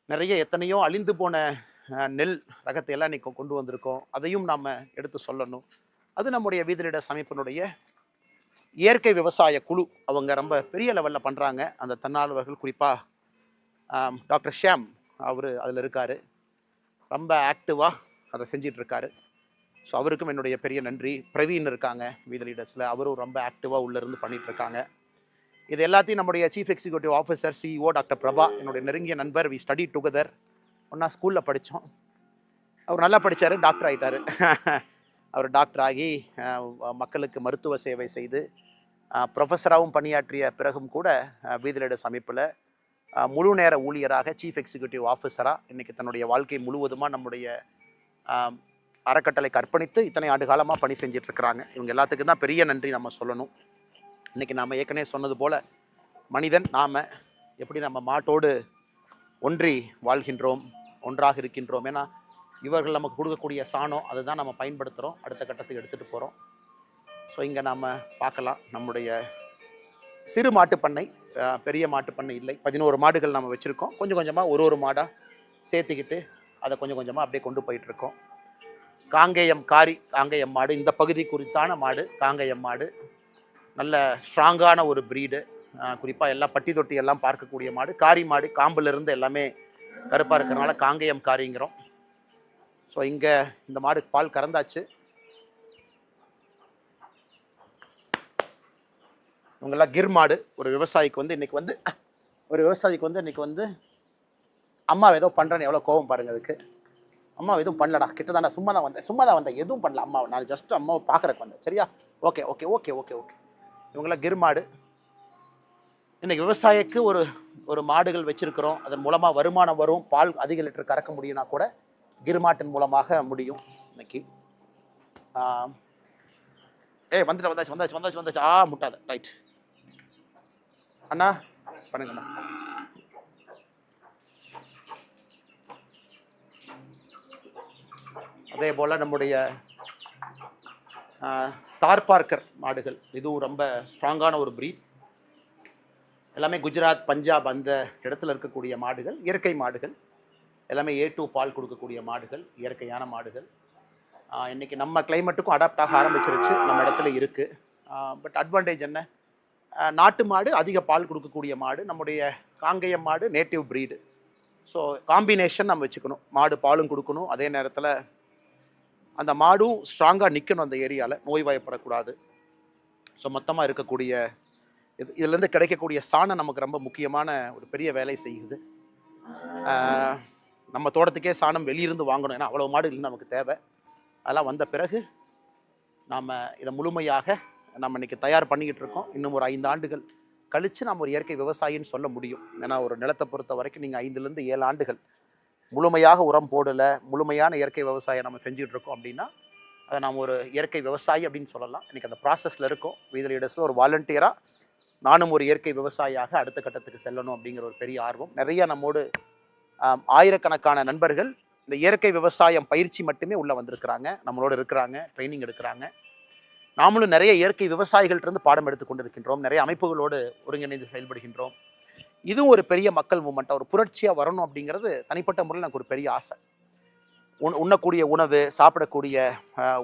நிறைய எத்தனையோ அழிந்து போன நெல் ரகத்தை எல்லாம் இன்னைக்கு கொண்டு வந்திருக்கோம், அதையும் நாம் எடுத்து சொல்லணும். அது நம்முடைய வீதிலிட அமைப்பினுடைய இயற்கை விவசாய குழு, அவங்க ரொம்ப பெரிய லெவலில் பண்ணுறாங்க. அந்த தன்னார்வர்கள் குறிப்பாக டாக்டர் ஷியாம் அவர் அதில் இருக்கார், ரொம்ப ஆக்டிவாக அதை செஞ்சிட்ருக்காரு. ஸோ அவருக்கும் என்னுடைய பெரிய நன்றி. பிரவீன் இருக்காங்க வீதி லீடர்ஸில், அவரும் ரொம்ப ஆக்டிவாக உள்ளேருந்து பண்ணிகிட்ருக்காங்க. இது எல்லாத்தையும் நம்முடைய chief executive officer CEO doctor Prabha, என்னுடைய நெருங்கிய நண்பர். வி ஸ்டடி டுகெதர், ஒன்றா ஸ்கூலில் படித்தோம். அவர் நல்லா படித்தார், டாக்டர் ஆகிட்டார். அவர் டாக்டர் ஆகி மக்களுக்கு மருத்துவ சேவை செய்து ப்ரொஃபஸராகவும் பணியாற்றிய பிறகும் கூட வீதி லீடர்ஸ் அமைப்பில் முழு நேர ஊழியராக, சீஃப் எக்ஸிக்யூட்டிவ் ஆஃபீஸராக இன்றைக்கி தன்னுடைய வாழ்க்கை முழுவதுமாக நம்முடைய அறக்கட்டளைக்கு அர்ப்பணித்து இத்தனை ஆண்டு காலமாக பணி செஞ்சிட்ருக்கிறாங்க. இவங்க எல்லாத்துக்கும் தான் பெரிய நன்றி நம்ம சொல்லணும். இன்றைக்கி நாம் ஏற்கனவே சொன்னது போல் மனிதன் நாம் எப்படி நம்ம மாட்டோடு ஒன்றி வாழ்கின்றோம், ஒன்றாக இருக்கின்றோம். ஏன்னா இவர்கள் நமக்கு கொடுக்கக்கூடிய சாணம் அதுதான் நம்ம பயன்படுத்துகிறோம், அடுத்த கட்டத்துக்கு எடுத்துகிட்டு போகிறோம். ஸோ இங்கே நாம் பார்க்கலாம் நம்முடைய சிறு மாட்டுப்பண்ணை, பெரிய மாட்டுப்பண்ணை இல்லை. 11 மாடுகள் நம்ம வச்சுருக்கோம். கொஞ்சம் கொஞ்சமாக ஒரு மாடாக சேர்த்துக்கிட்டு அதை கொஞ்சம் கொஞ்சமாக அப்படியே கொண்டு போயிட்டுருக்கோம். காங்கேயம் மாடு, இந்த பகுதி குறித்தான மாடு காங்கேயம் மாடு. நல்ல ஸ்ட்ராங்கான ஒரு ப்ரீடு, குறிப்பாக எல்லாம் பட்டி தொட்டி எல்லாம் பார்க்கக்கூடிய மாடு. காரி மாடு, காம்புலேருந்து எல்லாமே கருப்பாக இருக்கிறனால காங்கேயம் காரிங்கிறோம். ஸோ இங்கே இந்த மாடு பால் கறந்தாச்சு. இவங்கெல்லாம் கிர் மாடு. ஒரு விவசாயிக்கு வந்து இன்னைக்கு வந்து அம்மா ஏதோ பண்ணுறேன்னு எவ்வளோ கோபம் பாருங்க அதுக்கு. அம்மா எதுவும் பண்ணலடா, கிட்ட தானே, சும்மா தான் வந்தேன், எதுவும் பண்ணல அம்மா, நான் ஜஸ்ட் அம்மாவை பார்க்குறக்கு வந்தேன், சரியா, okay okay okay okay okay. இவங்களாம் கிர் மாடு. இன்னைக்கு விவசாயிக்கு ஒரு மாடுகள் வச்சிருக்கிறோம், அதன் மூலமாக வருமானம் வரும், பால் அதிக லிட்டர் கறக்க முடியும்னா கூட கிர் மாட்டின் மூலமாக முடியும். இன்னைக்கு வந்தாச்சு முட்டாத, ரைட் அண்ணா பண்ணுங்கண்ணா. அதே போல் நம்முடைய தார்பார்க்கர் மாடுகள், இதுவும் ரொம்ப ஸ்ட்ராங்கான ஒரு ப்ரீட். எல்லாமே குஜராத், பஞ்சாப் அந்த இடத்துல இருக்கக்கூடிய மாடுகள், இயற்கை மாடுகள். எல்லாமே A2 பால் கொடுக்கக்கூடிய மாடுகள், இயற்கையான மாடுகள். இன்றைக்கி நம்ம கிளைமேட்டுக்கும் அடாப்ட் ஆக ஆரம்பிச்சிருச்சு, நம்ம இடத்துல இருக்குது. பட் அட்வான்டேஜ் என்ன, நாட்டு மாடு அதிக பால் கொடுக்கக்கூடிய மாடு, நம்முடைய காங்கேயம் மாடு நேட்டிவ் ப்ரீடு. ஸோ காம்பினேஷன் நம்ம வச்சுக்கணும், மாடு பாலும் கொடுக்கணும், அதே நேரத்தில் அந்த மாடும் ஸ்ட்ராங்காக நிற்கணும் அந்த ஏரியாவில், நோய்வாய்ப்படக்கூடாது. ஸோ மொத்தமாக இருக்கக்கூடிய இதுலேருந்து கிடைக்கக்கூடிய சாணம் நமக்கு ரொம்ப முக்கியமான ஒரு பெரிய வேலை செய்யுது. நம்ம தோட்டத்துக்கே சாணம் வெளியிருந்து வாங்கணும், ஏன்னா அவ்வளோ மாடுகள் நமக்கு தேவை. அதெல்லாம் வந்த பிறகு நாம் இதை முழுமையாக நம்ம இன்றைக்கி தயார் பண்ணிக்கிட்டு இருக்கோம். இன்னும் ஒரு 5 ஆண்டுகள் கழித்து நம்ம ஒரு இயற்கை விவசாயின்னு சொல்ல முடியும். ஏன்னா ஒரு நிலத்தை பொறுத்த வரைக்கும் நீங்கள் 5லேருந்து 7 ஆண்டுகள் முழுமையாக உரம் போடலை, முழுமையான இயற்கை விவசாயம் நம்ம செஞ்சுட்டு இருக்கோம் அப்படின்னா அதை நாம் ஒரு இயற்கை விவசாயி அப்படின்னு சொல்லலாம். இன்றைக்கி அந்த ப்ராசஸில் இருக்கும். வீத லீடர்ஸில் ஒரு வாலண்டியராக நானும் ஒரு இயற்கை விவசாயியாக அடுத்த கட்டத்துக்கு செல்லணும் அப்படிங்கிற ஒரு பெரிய ஆர்வம். நிறைய நம்மோடு ஆயிரக்கணக்கான நண்பர்கள் இந்த இயற்கை விவசாயம் பயிற்சி மட்டுமே உள்ளே வந்திருக்கிறாங்க, நம்மளோட இருக்கிறாங்க, ட்ரைனிங் எடுக்கிறாங்க. நாமளும் நிறைய இயற்கை விவசாயிகள்கிட்ட பாடம் எடுத்து கொண்டு இருக்கின்றோம். நிறைய அமைப்புகளோடு ஒருங்கிணைந்து செயல்படுகின்றோம். இதுவும் ஒரு பெரிய மக்கள் மூமெண்ட்டாக ஒரு புரட்சியாக வரணும் அப்படிங்கிறது தனிப்பட்ட முறையில் எனக்கு ஒரு பெரிய ஆசை. உண்ணக்கூடிய உணவு, சாப்பிடக்கூடிய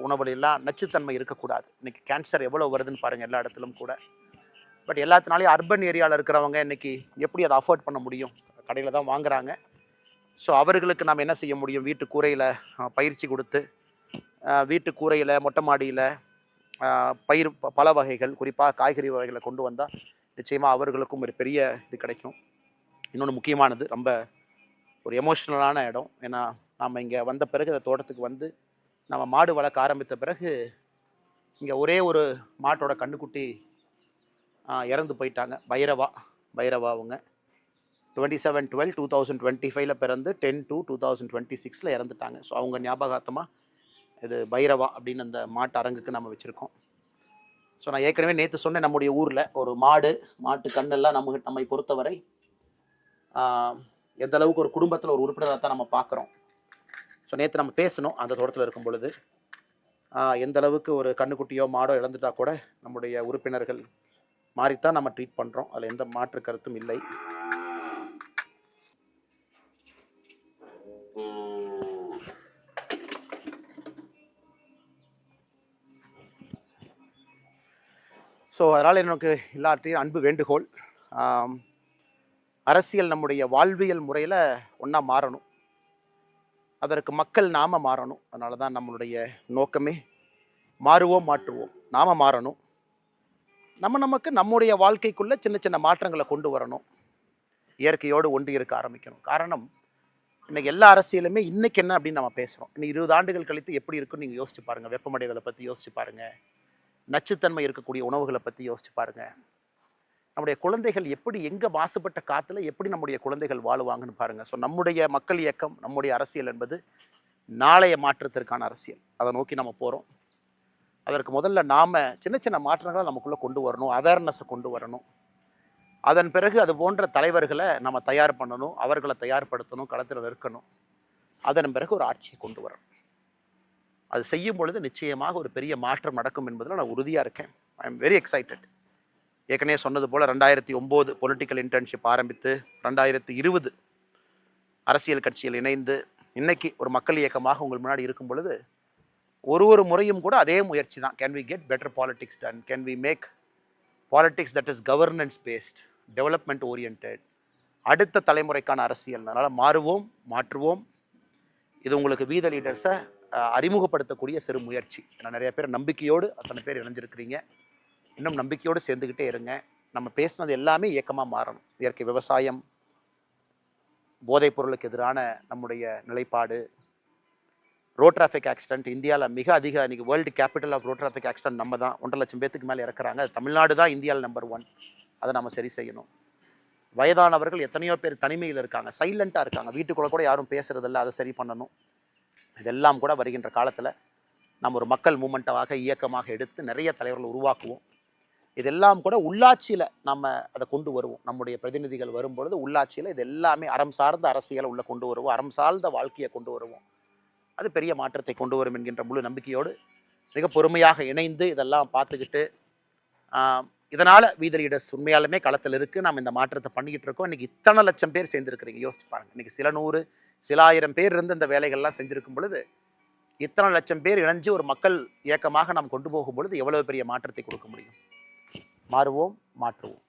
உணவுலாம் நச்சுத்தன்மை இருக்கக்கூடாது. இன்றைக்கி கேன்சர் எவ்வளோ வருதுன்னு பாருங்கள் எல்லா இடத்துலும் கூட. பட் எல்லாத்தினாலையும் அர்பன் ஏரியாவில் இருக்கிறவங்க இன்றைக்கி எப்படி அதை அஃபோர்ட் பண்ண முடியும்? கடையில் தான் வாங்குறாங்க. ஸோ அவர்களுக்கு நாம் என்ன செய்ய முடியும்? வீட்டு கூரையில் பயிற்சி கொடுத்து, வீட்டு கூரையில் மொட்டை மாடியில் பயிர் பல வகைகள், குறிப்பாக காய்கறி வகைகளை கொண்டு வந்தால் நிச்சயமாக அவர்களுக்கும் ஒரு பெரிய இது கிடைக்கும். இன்னொன்று முக்கியமானது, ரொம்ப ஒரு எமோஷ்னலான இடம். ஏன்னா நம்ம இங்கே வந்த பிறகு அந்த தோட்டத்துக்கு வந்து நம்ம மாடு வளர்க்க ஆரம்பித்த பிறகு இங்கே ஒரே ஒரு மாட்டோட கண்ணுக்குட்டி இறந்து போயிட்டாங்க. பைரவா அவங்க 27/12/2025 பிறந்து 10/2/2026 இறந்துட்டாங்க. ஸோ அவங்க ஞாபகார்த்தமாக இது பைரவா அப்படின்னு அந்த மாட்டு அரங்குக்கு நம்ம வச்சுருக்கோம். ஸோ நான் ஏற்கனவே நேற்று சொன்னேன், நம்முடைய ஊரில் ஒரு மாட்டு கண்ணெல்லாம் நம்மை பொறுத்தவரை எந்த அளவுக்கு ஒரு குடும்பத்தில் ஒரு உறுப்பினராக தான் நம்ம பார்க்குறோம். ஸோ நேற்று நம்ம பேசணும் அந்த தோட்டத்தில் இருக்கும் பொழுது எந்த அளவுக்கு ஒரு கண்ணுக்குட்டியோ மாடோ இழந்துட்டா கூட நம்முடைய உறுப்பினர்கள் மாறித்தான் நம்ம ட்ரீட் பண்ணுறோம். அதில் எந்த மாற்று கருத்தும் இல்லை. ஸோ அதனால் எனக்கு எல்லாத்தையும் அன்பு வேண்டுகோள், அரசியல் நம்முடைய வாழ்வியல் முறையில் ஒன்றா மாறணும். அதற்கு மக்கள் நாம மாறணும். அதனால தான் நம்மளுடைய நோக்கமே மாறுவோம் மாற்றுவோம். நாம மாறணும். நமக்கு நம்முடைய வாழ்க்கைக்குள்ளே சின்ன சின்ன மாற்றங்களை கொண்டு வரணும். இயற்கையோடு ஒன்றி இருக்க ஆரம்பிக்கணும். காரணம், இன்னைக்கு எல்லா அரசியலுமே இன்னைக்கு என்ன அப்படின்னு நம்ம பேசுகிறோம். இன்னைக்கு 20 ஆண்டுகள் கழித்து எப்படி இருக்குன்னு நீங்கள் யோசிச்சு பாருங்கள். வெப்பமடைதலை பற்றி யோசிச்சு பாருங்கள். நச்சுத்தன்மை இருக்கக்கூடிய உணவுகளை பற்றி யோசிச்சு பாருங்கள். நம்முடைய குழந்தைகள் எப்படி எங்கே மாசுபட்ட காற்றுல எப்படி நம்முடைய குழந்தைகள் வாழுவாங்கன்னு பாருங்கள். ஸோ நம்முடைய மக்கள் இயக்கம், நம்முடைய அரசியல் என்பது நாளைய மாற்றத்திற்கான அரசியல். அதை நோக்கி நம்ம போகிறோம். அதற்கு முதல்ல நாம் சின்ன சின்ன மாற்றங்களை நமக்குள்ளே கொண்டு வரணும், அவேர்னஸை கொண்டு வரணும். அதன் பிறகு அது போன்ற தலைவர்களை நம்ம தயார் பண்ணணும், அவர்களை தயார்படுத்தணும், களத்தில் நிற்கணும். அதன் பிறகு ஒரு ஆட்சியை கொண்டு வரணும். அது செய்யும் பொழுது நிச்சயமாக ஒரு பெரிய மாற்றம் நடக்கும் என்பதில் நான் உறுதியாக இருக்கேன். I am very excited. ஏற்கனவே சொன்னது போல் 2009 பொலிட்டிக்கல் இன்டர்ன்ஷிப் ஆரம்பித்து 2020 அரசியல் கட்சியில் இணைந்து இன்னைக்கு ஒரு மக்கள் இயக்கமாக உங்கள் முன்னாடி இருக்கும் பொழுது ஒரு முறையும் கூட அதே முயற்சி தான். Can we get better politics done? Can we make politics that is governance based, development oriented, அடுத்த தலைமுறைக்கான அரசியல். அதனால் மாறுவோம் மாற்றுவோம். இது உங்களுக்கு வீத லீடர்ஸை அறிமுகப்படுத்தக்கூடிய சிறு முயற்சி. ஏன்னா நிறைய பேர் நம்பிக்கையோடு அத்தனை பேர் இணைஞ்சிருக்கிறீங்க. இன்னும் நம்பிக்கையோடு சேர்ந்துக்கிட்டே இருங்க. நம்ம பேசுனது எல்லாமே இயக்கமாக மாறணும். இயற்கை விவசாயம், போதைப் பொருளுக்கு எதிரான நம்முடைய நிலைப்பாடு, ரோட் டிராஃபிக் ஆக்சிடென்ட் இந்தியாவில் மிக அதிக, இன்றைக்கி world capital of road traffic accident நம்ம தான். 1.5 லட்சம் பேத்துக்கு மேலே இறக்குறாங்க. தமிழ்நாடு தான் இந்தியாவில் நம்பர் 1. அதை நம்ம சரி செய்யணும். வயதானவர்கள் எத்தனையோ பேர் தனிமையில் இருக்காங்க, சைலண்ட்டாக இருக்காங்க, வீட்டுக்குள்ளே கூட யாரும் பேசுறதில்ல. அதை சரி பண்ணணும். இதெல்லாம் கூட வருகின்ற காலத்தில் நம்ம ஒரு மக்கள் மூமெண்ட்டாக இயக்கமாக எடுத்து நிறைய தலைவர்கள் உருவாக்குவோம். இதெல்லாம் கூட உள்ளாட்சியில் நம்ம அதை கொண்டு வருவோம். நம்முடைய பிரதிநிதிகள் வரும்பொழுது உள்ளாட்சியில் இது எல்லாமே அறம் சார்ந்த அரசியலை உள்ளே கொண்டு வருவோம், அறம் சார்ந்த வாழ்க்கையை கொண்டு வருவோம். அது பெரிய மாற்றத்தை கொண்டு வரும் என்கின்ற முழு நம்பிக்கையோடு மிக பொறுமையாக இணைந்து இதெல்லாம் பார்த்துக்கிட்டு, இதனால் வீத லீடர்ஸ் உண்மையாலுமே களத்தில் இருக்குது. நம்ம இந்த மாற்றத்தை பண்ணிக்கிட்டு இருக்கோம். இன்றைக்கி இத்தனை லட்சம் பேர் சேர்ந்துருக்கிறீங்க. யோசிச்சு பாருங்கள். இன்றைக்கி சில 100 சில 1000 பேர் இருந்து இந்த வேலைகள்லாம் செஞ்சுருக்கும் பொழுது இத்தனை லட்சம் பேர் இணைஞ்சு ஒரு மக்கள் இயக்கமாக நாம் கொண்டு போகும் பொழுது எவ்வளவு பெரிய மாற்றத்தை கொடுக்க முடியும். மாறுவோம் மாற்றுவோம்.